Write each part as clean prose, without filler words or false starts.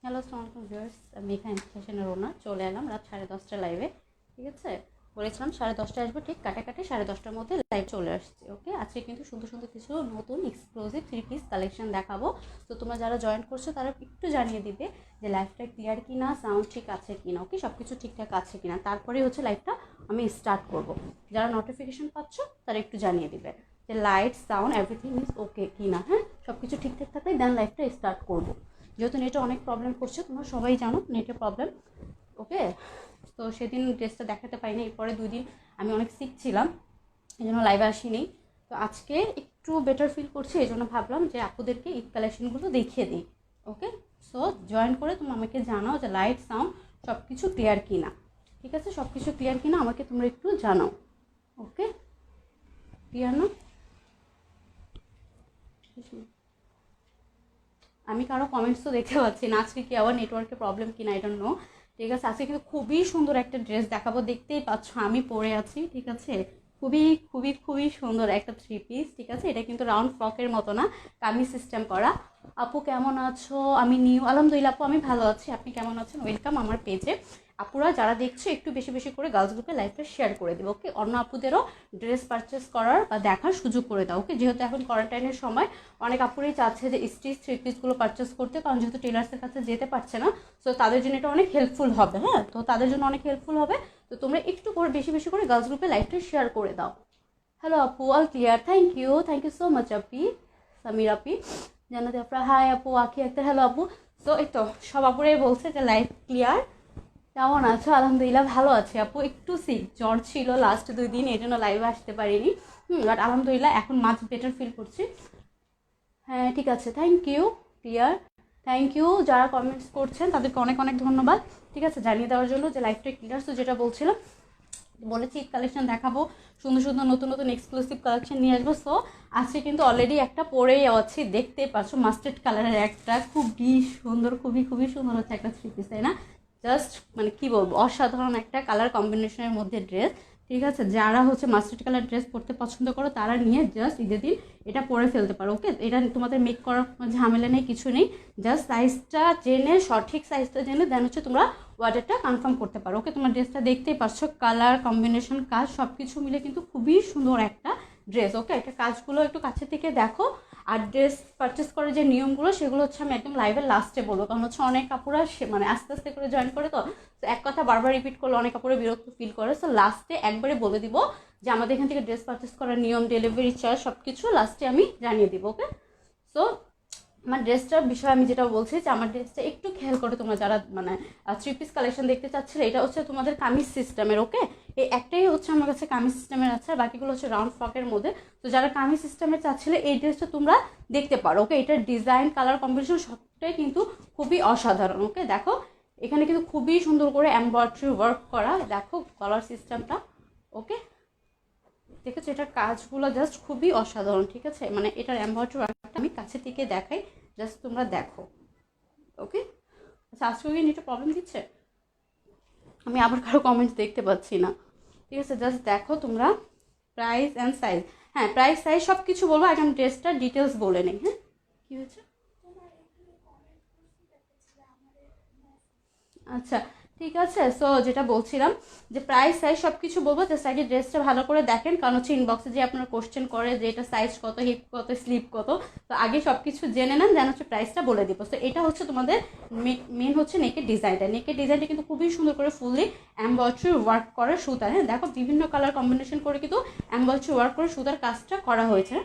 Hello, আসসালামু আলাইকুম viewers. আমি এখানে ফ্যাশনের ওনার চলে এলাম রাত 10:30 লাইভে। ঠিক আছে, বলেছিলাম 10:30 আসবো, ঠিক কাটাকাটি 10:30টার মধ্যে লাইভ চলে আসছে। ওকে, আজকে কিন্তু সুন্দর সুন্দর কিছু নতুন এক্সক্লুসিভ 3 পিস কালেকশন দেখাবো। তো তোমরা যারা জয়েন করছো তারা একটু জানিয়ে দিবে যে লাইভটা ক্লিয়ার কিনা, সাউন্ড ঠিক আছে কিনা, ওকে সব কিছু ঠিকঠাক আছে কিনা, তারপরে হচ্ছে লাইভটা আমি স্টার্ট করব। যারা নোটিফিকেশন পাচ্ছ তারা একটু জানিয়ে দিবে যে light sound everything is okay কিনা। হ্যাঁ, সব কিছু ঠিকঠাক থাকলে দেন লাইভটা স্টার্ট করবো। যেহেতু নেটে অনেক প্রবলেম করছে, তোমরা সবাই জানো নেটের প্রবলেম। ওকে, তো সেদিন ড্রেসটা দেখাতে পারিনি, এরপরে 2 দিন আমি অনেক সিক ছিলাম, এই জন্য লাইভে আসিনি। তো আজকে একটু বেটার ফিল করছি, এই জন্য ভাবলাম যে আপুদেরকে ঈদ কালেকশনগুলো দেখিয়ে দিই। ওকে, সো জয়েন করে তুমি আমাকে জানাও যে লাইট সাউন্ড সব কিছু ক্লিয়ার কিনা। ঠিক আছে, সব কিছু ক্লিয়ার কিনা আমাকে তোমরা একটু জানাও। ওকে, ক্লিয়ার না? আমি কারো কমেন্টস তো দেখতে পাচ্ছি না, আজকে কি আবার নেটওয়ার্কের প্রবলেম কিনা আই ডোন্ট নো। ঠিক আছে, আজকে কিন্তু খুবই সুন্দর একটা ড্রেস দেখাবো, দেখতেই পাচ্ছ আমি পরে আছি। ঠিক আছে, খুবই খুবই খুবই সুন্দর একটা 3 পিস। ঠিক আছে, এটা কিন্তু রাউন্ড ফ্রকের মতো না, কামিজ সিস্টেম করা। আপু কেমন আছো? আমি নিউ, আলহামদুলিল্লাহ আপু আমি ভালো আছি, আপনি কেমন আছেন? ওয়েলকাম আমার পেজে। আপুরা যারা দেখছো একটু বেশি বেশি করে গার্লস গ্রুপে লাইভটা শেয়ার করে দেবো। ওকে, অন্য আপুদেরও ড্রেস পারচেস করার বা দেখার সুযোগ করে দাও। ওকে, যেহেতু এখন কোয়ারেন্টাইনের সময় অনেক আপুরাই চাচ্ছে যে স্টিচ 3 পিসগুলো পারচেস করতে, কারণ যেহেতু টেলার্সের কাছে যেতে পারছে না। সো তাদের জন্য এটা অনেক হেল্পফুল হবে। হ্যাঁ, তো তাদের জন্য অনেক হেল্পফুল হবে। তো তোমরা একটু করে বেশি বেশি করে গার্লস গ্রুপে লাইভটা শেয়ার করে দাও। হ্যালো আপু, all clear, thank you so much আপি। সামির আপি, জানাতে আপনার হাই আপু, আখি একটা হ্যালো আপু। তো এই তো সব আপুরাই বলছে যে লাইভ ক্লিয়ার। কেমন আছো? আলহামদুলিল্লাহ ভালো আছি আপু, একটু সিক, জ্বর ছিল লাস্ট 2 দিন, এই জন্য লাইভে আসতে পারিনি। বাট আলহামদুলিল্লাহ এখন মাছ বেটার ফিল করছি। হ্যাঁ ঠিক আছে, thank you. Clear, thank you. যারা কমেন্টস করছেন তাদেরকে অনেক অনেক ধন্যবাদ। ঠিক আছে, জানিয়ে দেওয়ার জন্য যে লাইভটা ক্লিয়ার। তো যেটা বলছিলাম, বলেছি ঈদ কালেকশন দেখাবো, সুন্দর সুন্দর নতুন নতুন এক্সক্লুসিভ কালেকশন নিয়ে আসবো। সো আজকে কিন্তু অলরেডি একটা পরেই আছি, দেখতে পাচ্ছ মাস্টার্ড কালারের একটা খুবই সুন্দর, খুবই খুবই সুন্দর হচ্ছে একটা 3 পিস, তাই না? জাস্ট মানে কি বলবো, অসাধারণ একটা কালার কম্বিনেশনের মধ্যে ড্রেস। ঠিক আছে, যারা হচ্ছে মাস্টার্ড কালার ড্রেস পরতে পছন্দ করো তারা নিয়ে জাস্ট ঈদের দিন এটা পরে ফেলতে পারো। ওকে, এটা তোমাদের মেক করার ঝামেলা নেই, কিছু নেই। জাস্ট সাইজটা জেনে, সঠিক সাইজটা জেনে দেন হচ্ছে তোমরা অর্ডারটা কনফার্ম করতে পারো। ওকে, তোমার ড্রেসটা দেখতেই পাচ্ছ, কালার কম্বিনেশন কাজ সব কিছু মিলে কিন্তু খুবই সুন্দর একটা ড্রেস। ওকে, একটা কাজগুলো একটু কাছে থেকে দেখো। আর ড্রেস পারচেস করার যে নিয়মগুলো সেগুলো হচ্ছে আমি একদম লাইভের লাস্টে বলবো, কারণ হচ্ছে অনেক কাপড়া মানে আস্তে আস্তে করে জয়েন করে। তো এক কথা বারবার রিপিট করলে অনেক কাপড়ে বিরক্ত ফিল করে। সো লাস্টে একবারে বলে দিব যে আমাদের এখান থেকে ড্রেস পারচেস করার নিয়ম, ডেলিভারি চার্জ সব কিছু লাস্টে আমি জানিয়ে দিব। ওকে, সো আমার ড্রেসটার বিষয়ে আমি যেটা বলছি যে আমার ড্রেসটা একটু খেয়াল করে তোমরা যারা মানে 3 পিস কালেকশন দেখতে চাচ্ছিলে, এটা হচ্ছে তোমাদের কামিজ সিস্টেমের। ওকে, এই একটাই হচ্ছে আমার কাছে কামিজ সিস্টেমের আছে, আর বাকিগুলো হচ্ছে রাউন্ড ফ্রকের মধ্যে। তো যারা কামিজ সিস্টেমের চাচ্ছিলে এই ড্রেসটা তোমরা দেখতে পারো। ওকে, এটার ডিজাইন, কালার কম্বিনেশন সবটাই কিন্তু খুবই অসাধারণ। ওকে দেখো, এখানে কিন্তু খুবই সুন্দর করে এমব্রয়ডারি ওয়ার্ক করা, দেখো কালার সিস্টেমটা। ওকে, দেখেছো এটার কাজগুলো জাস্ট খুবই অসাধারণ। ঠিক আছে, মানে এটার এমব্রয়ডারি ওয়ার্কটা আমি কাছে থেকে দেখাই, জাস্ট তোমরা দেখো। ওকে, আচ্ছা আজকে কি নেটে প্রবলেম দিচ্ছে? আমি আবার কারো কমেন্টস দেখতে পাচ্ছি না। ঠিক আছে, জাস্ট দেখো তোমরা। প্রাইস অ্যান্ড সাইজ, হ্যাঁ প্রাইস সাইজ সব কিছু বলবো, আগে আমি ড্রেসটার ডিটেলস বলে নিই। হ্যাঁ, কী হয়েছে? আচ্ছা ঠিক আছে, সো যেটা বলছিলাম যে প্রাইস সাইজ সব কিছু বলবো, জাস্ট আগে ড্রেসটা ভালো করে দেখেন, কারণ হচ্ছে ইনবক্সে যে আপনারা কোশ্চেন করে যে এটা সাইজ কত, হিপ কত, স্লিপ কত। তো আগে সব কিছু জেনে নেন, যেন হচ্ছে প্রাইসটা বলে দিব। তো এটা হচ্ছে তোমাদের মেন হচ্ছে নেকের ডিজাইনটা। নেকের ডিজাইনটা কিন্তু খুবই সুন্দর করে ফুললি এমব্রয়ডারি ওয়ার্ক করা সুতা। হ্যাঁ দেখো, বিভিন্ন কালার কম্বিনেশন করে কিন্তু এমব্রয়ডারি ওয়ার্ক করে সুতার কাজটা করা হয়েছে।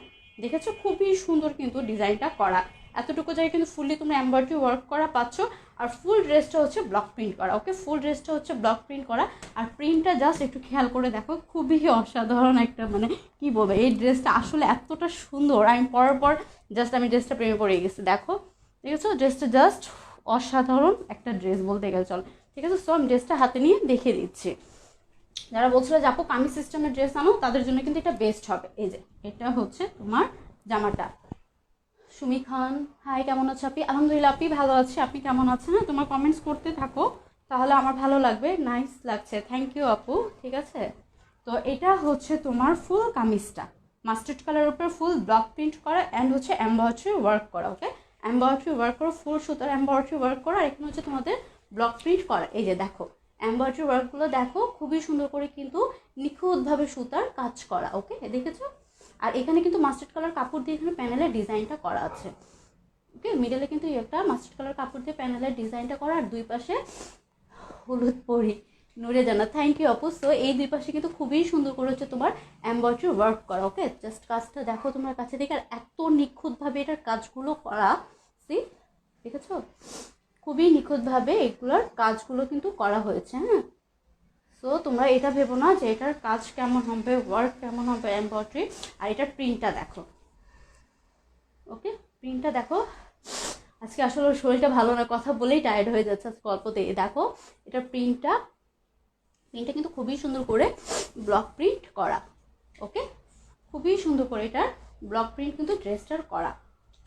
দেখেছো খুবই সুন্দর কিন্তু ডিজাইনটা করা। এতটুকু জায়গায় কিন্তু ফুললি তোমরা এমব্রয়ডারি ওয়ার্ক করা পাচ্ছ। আর ফুল ড্রেসটা হচ্ছে ব্লক প্রিন্ট করা। ওকে, ফুল ড্রেসটা হচ্ছে ব্লক প্রিন্ট করা। আর প্রিন্টটা জাস্ট একটু খেয়াল করে দেখো, খুবই অসাধারণ একটা, মানে কি বলবো, এই ড্রেসটা আসলে এতটা সুন্দর, আমি পরার পর জাস্ট আমি ড্রেসটা প্রেমে পড়ে গেছি। দেখো, ঠিক আছে, ড্রেসটা জাস্ট অসাধারণ একটা ড্রেস বলতে গেলে চল। ঠিক আছে, সো আমি ড্রেসটা হাতে নিয়ে দেখিয়ে দিচ্ছি। যারা বলছিল যে আপু কামিজ সিস্টেমের ড্রেস আনো, তাদের জন্য কিন্তু এটা বেস্ট হবে। এই যে এটা হচ্ছে তোমার জামাটা। সুমি খান, হাই কেমন আছো আপনি? আলহামদুলিল্লাহ আপনি ভালো আছি, আপনি কেমন আছেন? না তোমার কমেন্টস করতে থাকো, তাহলে আমার ভালো লাগবে। নাইস লাগছে, থ্যাংক ইউ আপু। ঠিক আছে, তো এটা হচ্ছে তোমার ফুল কামিজটা মাস্টার্ড কালার উপর ফুল ব্লক প্রিন্ট করা অ্যান্ড হচ্ছে এমব্রয়ডারি ওয়ার্ক করা। ওকে, এমব্রয়ডারি ওয়ার্ক করা, ফুল সুতার এমব্রয়ডারি ওয়ার্ক করা, আর এখানে হচ্ছে তোমাদের ব্লক প্রিন্ট করা। এই যে দেখো এমব্রয়ডারি ওয়ার্কগুলো দেখো খুবই সুন্দর করে কিন্তু নিখুঁতভাবে সুতার কাজ করা। ওকে, দেখেছো? আর এখানে কিন্তু মাস্টার্ড কালার কাপড় দিয়ে এখানে প্যানেলের ডিজাইনটা করা আছে। ওকে, মিডলে কিন্তু একটা মাস্টার্ড কালার কাপড় দিয়ে প্যানেলের ডিজাইনটা করা, আর দুই পাশে হলুদ পরি নুরে জানা, থ্যাংক ইউ আপু। সো এই দুই পাশে কিন্তু খুবই সুন্দর করে হচ্ছে তোমার এমব্রয়ডারি ওয়ার্ক করা। ওকে, জাস্ট কাজটা দেখো তোমার কাছে দেখে, আর এত নিখুঁতভাবে এটার কাজগুলো করা। সি, দেখেছো? খুবই নিখুঁতভাবে এগুলোর কাজগুলো কিন্তু করা হয়েছে। হ্যাঁ, সো তোমরা এটা ভেবো না যে এটার কাজ কেমন হবে, ওয়ার্ক কেমন হবে এমব্রয়ডারি। আর এটার প্রিন্টটা দেখো। ওকে, প্রিন্টটা দেখো। আজকে আসলে শরীরটা ভালো না, কথা বলেই টায়ার্ড হয়ে যাচ্ছে আজকে অল্পতে। দেখো এটার প্রিন্টটা কিন্তু খুবই সুন্দর করে ব্লক প্রিন্ট করা। ওকে, খুবই সুন্দর করে এটার ব্লক প্রিন্ট কিন্তু ড্রেসটার করা।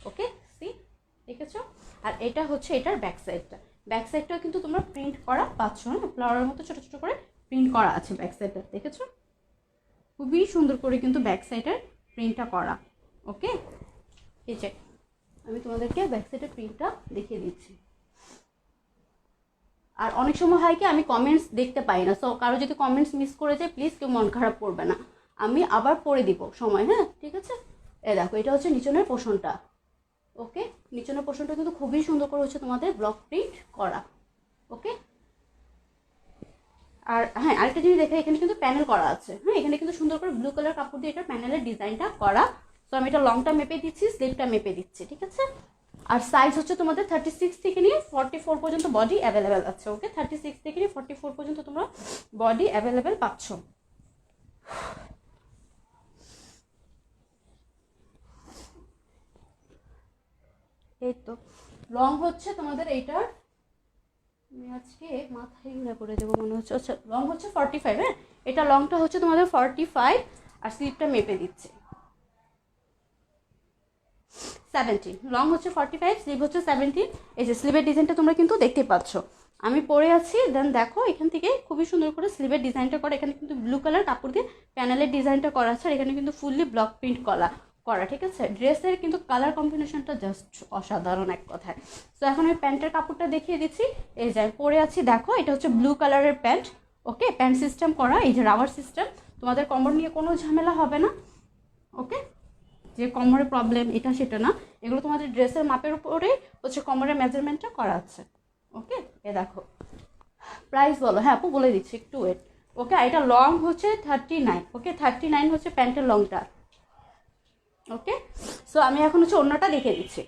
ওকে, সি, দেখেছো? আর এটা হচ্ছে এটার ব্যাক সাইডটা। ব্যাক সাইডটাও কিন্তু তোমরা প্রিন্ট করা পাচ্ছ। হ্যাঁ, ফ্লাওয়ারের মতো ছোটো ছোটো করে প্রিন্ট করা আছে ব্যাক সাইডটা, দেখেছো? খুবই সুন্দর করে কিন্তু ব্যাক সাইডের প্রিন্টটা করা। ওকে, এই যে আমি তোমাদেরকে ব্যাক সাইডের প্রিন্টটা দেখিয়ে দিচ্ছি। আর অনেক সময় হয় কি আমি কমেন্টস দেখতে পাই না, সো কারো যদি কমেন্টস মিস করে যায় প্লিজ কেউ মন খারাপ করবে না, আমি আবার পড়ে দিব সময়। হ্যাঁ, ঠিক আছে? দেখো এটা হচ্ছে নিচনের পোর্শনটা। ওকে, নিচনের পোর্শনটা কিন্তু খুবই সুন্দর করে হচ্ছে তোমাদের ব্লক প্রিন্ট করা। ওকে, আর হ্যাঁ আরেকটা জিনিস দেখে, এখানে কিন্তু প্যানেল করা আছে। হ্যাঁ, এখানে কিন্তু সুন্দর করে ব্লু কালার কাপড় দিয়ে এটা প্যানেলের ডিজাইনটা করা। তো আমি এটা লংটা মেপে দিচ্ছি, স্লিভটা মেপে দিচ্ছি, ঠিক আছে? আর সাইজ হচ্ছে তোমাদের 36 থেকে নিয়ে 44 পর্যন্ত বডি অ্যাভেলেবেল আছে। ওকে, 36 থেকে নিয়ে 44 পর্যন্ত তোমরা বডি অ্যাভেলেবেল পাচ্ছ। এই তো লং হচ্ছে তোমাদের এইটার, আমি আজকে মাথায় ঘুরে করে দেবো মনে হচ্ছে। আচ্ছা, লং হচ্ছে 45। হ্যাঁ, এটা লংটা হচ্ছে তোমাদের 45, আর স্লিভটা মেপে দিচ্ছে 17। লং হচ্ছে 45, স্লিভ হচ্ছে 17। এই যে স্লিভের ডিজাইনটা তোমরা কিন্তু দেখতে পাচ্ছ, আমি পরে আছি। দেন দেখো এখান থেকে খুবই সুন্দর করে স্লিভের ডিজাইনটা করা। এখানে কিন্তু ব্লু কালার কাপড় দিয়ে প্যানেলের ডিজাইনটা করা আছে, আর এখানে কিন্তু ফুললি ব্লক প্রিন্ট করা। ঠিক আছে? ড্রেসের কিন্তু কালার কম্বিনেশনটা জাস্ট অসাধারণ এক কথায়। তো এখন আমি প্যান্টের কাপড়টা দেখিয়ে দিচ্ছি। এই যে পরে আছি, দেখো এটা হচ্ছে ব্লু কালারের প্যান্ট। ওকে, প্যান্ট সিস্টেম করা, এই যে রাবার সিস্টেম, তোমাদের কোমর নিয়ে কোনো ঝামেলা হবে না। ওকে, যে কোমরের প্রবলেম এটা সেটা না, এগুলো তোমাদের ড্রেসের মাপের উপরে হচ্ছে কোমরের মেজারমেন্টটা করা আছে। ওকে, এ দেখো প্রাইস বলো। হ্যাঁ আপু বলে দিচ্ছি, একটু ওয়েট। ওকে, এটা লং হচ্ছে 39। ওকে, 39 হচ্ছে প্যান্টের লংটা। ওকে, সো আমি এখন হচ্ছে অন্যটা দেখে দিচ্ছি।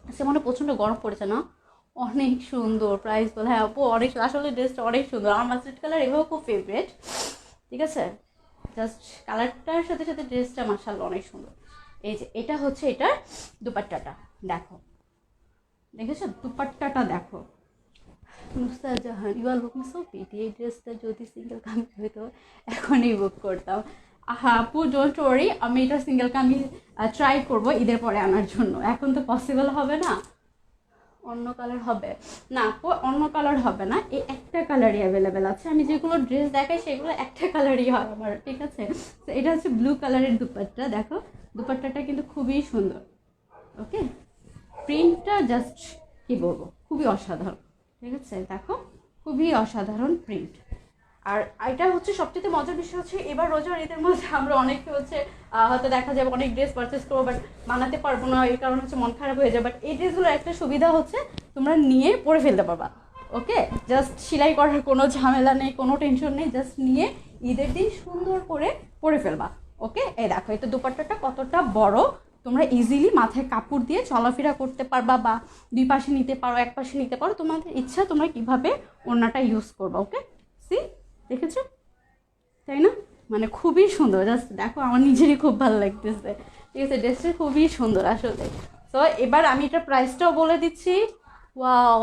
আচ্ছা, মনে প্রচণ্ড গরম পড়েছে না? অনেক সুন্দর। প্রাইস বলো। হ্যাঁ আপু অনেক, আসলে ড্রেসটা অনেক সুন্দর। আমার মাস্টার্ড কালার এভাবে খুব ফেভারিট। ঠিক আছে, জাস্ট কালারটার সাথে সাথে ড্রেসটা মাশাআল্লাহ অনেক সুন্দর। এই যে এটা হচ্ছে এটার দুপাট্টাটা দেখো, দেখেছো? দুপাট্টাটা দেখো। Nusrat Jahan, you are looking so pretty. এই ড্রেসটা যদি সিঙ্গেল কামিজ হইতো এখনই বুক করতাম। আপু ডোন্ট ওয়ারি, আমি এটা সিঙ্গেল কামিজ ট্রাই করব ঈদের পরে আনার জন্য। এখন তো পসিবল হবে না, অন্য কালার হবে না আপু, অন্য কালার হবে না, এই একটা কালারই অ্যাভেলেবেল আছে। আমি যেগুলো ড্রেস দেখাই সেগুলো একটা কালারই হয় আমার, ঠিক আছে? তো এটা হচ্ছে ব্লু কালারের দুপাট্টা। দেখো দুপাট্টাটা কিন্তু খুবই সুন্দর। ওকে, প্রিন্টটা জাস্ট কি বলবো, খুবই অসাধারণ। ঠিক আছে, দেখো খুবই অসাধারণ প্রিন্ট। আর এটা হচ্ছে সবচেয়ে মজার বিষয় হচ্ছে, এবার রোজার ঈদের মধ্যে আমরা অনেকে হচ্ছে হয়তো দেখা যাবে অনেক ড্রেস পারচেস করবো, বাট বানাতে পারবো না, এই কারণে হচ্ছে মন খারাপ হয়ে যায়। বাট এই ড্রেসগুলোর একটা সুবিধা হচ্ছে তোমরা নিয়ে পরে ফেলতে পারবা। ওকে, জাস্ট সেলাই করার কোনো ঝামেলা নেই, কোনো টেনশন নেই, জাস্ট নিয়ে ঈদের দিন সুন্দর করে পরে ফেলবা। ওকে, এই দেখো এটা দুপাট্টাটা কতটা বড়, তোমরা ইজিলি মাথায় কাপড় দিয়ে চলাফেরা করতে পারবা, বা দুই পাশে নিতে পারো, এক পাশে নিতে পারো, তোমাদের ইচ্ছা তোমরা কিভাবে ওড়নাটা ইউজ করবা। ওকে, সি, দেখেছো? তাই না? মানে খুবই সুন্দর, জাস্ট দেখো আমার নিজেরই খুব ভালো লাগতেছে। ঠিক আছে, ড্রেসটা খুবই সুন্দর আসলে। তো এবার আমি এটা প্রাইসটাও বলে দিচ্ছি। ওয়াও,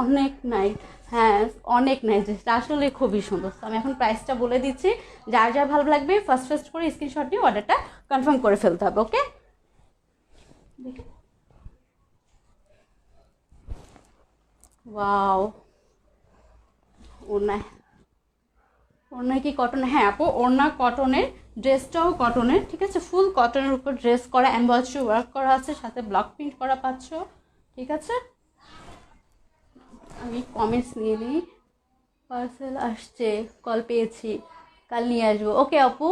অনেক নাই। হ্যাঁ, অনেক নাই, ড্রেসটা আসলে খুবই সুন্দর। তো আমি এখন প্রাইসটা বলে দিচ্ছি, যার যার ভালো লাগবে ফার্স্ট করে স্ক্রিনশট দিয়ে অর্ডারটা কনফার্ম করে ফেলতে হবে। ওকে, দেখে ওয়াও, ওড়না, ওড়না কি কটন? হ্যাঁ আপু, ওড়না কটনের, ড্রেসটাও কটনের, ঠিক আছে, ফুল কটনের উপর ড্রেস করা, এমব্রয়ডারি ওয়ার্ক করা আছে, সাথে ব্লক প্রিন্ট করা পাচ্ছ, ঠিক আছে। আমি কমেন্টস নিয়ে নিই। পার্সেল আসছে, কল পেয়েছি, কাল নিয়ে আসবো। ওকে আপু,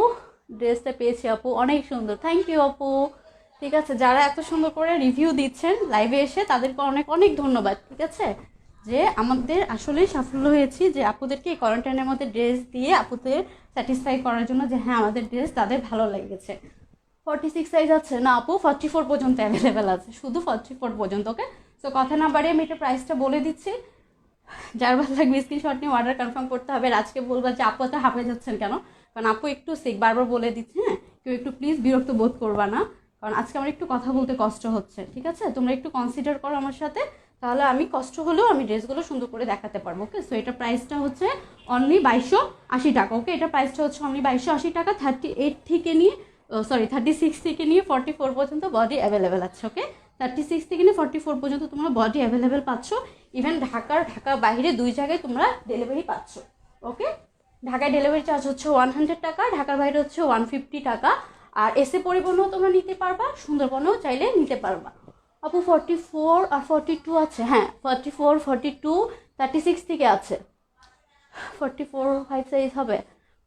ড্রেসটা পেয়েছি আপু, অনেক সুন্দর, থ্যাংক ইউ আপু। ঠিক আছে, যারা এত সুন্দর করে রিভিউ দিচ্ছেন লাইভে এসে তাদেরকে অনেক অনেক ধন্যবাদ। ঠিক আছে, যে আমাদের আসলেই সাফল্য হয়েছি যে আপুদেরকে এই কোয়ারেন্টাইনের মধ্যে ড্রেস দিয়ে আপুদের স্যাটিসফাই করার জন্য, যে হ্যাঁ আমাদের ড্রেস তাদের ভালো লেগেছে। 46 সাইজ আছে না আপু, 44 পর্যন্ত অ্যাভেলেবেল আছে, শুধু 44 পর্যন্ত। ওকে, তো কথা না বাড়িয়ে আমি এটা প্রাইসটা বলে দিচ্ছি। যার ভালো লাগবে স্ক্রিনশট নিয়ে অর্ডার কনফার্ম করতে হবে। আর আজকে বলবো যে আপু এত হাঁপে যাচ্ছেন কেন, কারণ আপু একটু সিক, বারবার বলে দিচ্ছি। হ্যাঁ, কেউ একটু প্লিজ বিরক্ত বোধ করবা না, কারণ আজকে আমার একটু কথা বলতে কষ্ট হচ্ছে। ঠিক আছে, তোমরা একটু কনসিডার করো আমার সাথে, তাহলে আমি কষ্ট হলেও আমি ড্রেসগুলো সুন্দর করে দেখাতে পারবো। ওকে, সো এটা প্রাইসটা হচ্ছে অনলি 2280 টাকা। ওকে, এটা প্রাইসটা হচ্ছে অনলি 2280 টাকা। 38 থেকে নিয়ে 36 থেকে নিয়ে 44 পর্যন্ত বডি অ্যাভেলেবেল আছে। ওকে, 36 থেকে নিয়ে 44 পর্যন্ত তোমরা বডি অ্যাভেলেবেল পাচ্ছ। ইভেন ঢাকা বাইরে 2 জায়গায় তোমরা ডেলিভারি পাচ্ছ। ওকে, ঢাকায় ডেলিভারি চার্জ হচ্ছে 100 টাকা, ঢাকার বাইরে হচ্ছে 150 টাকা। আর এসে পরিবহনও তোমরা নিতে পারবা, সুন্দরবনেও চাইলে নিতে পারবা। আপু 44 আর 42 আছে, হ্যাঁ 44, 42, 36 থেকে আছে। 44 5 সাইজ হবে,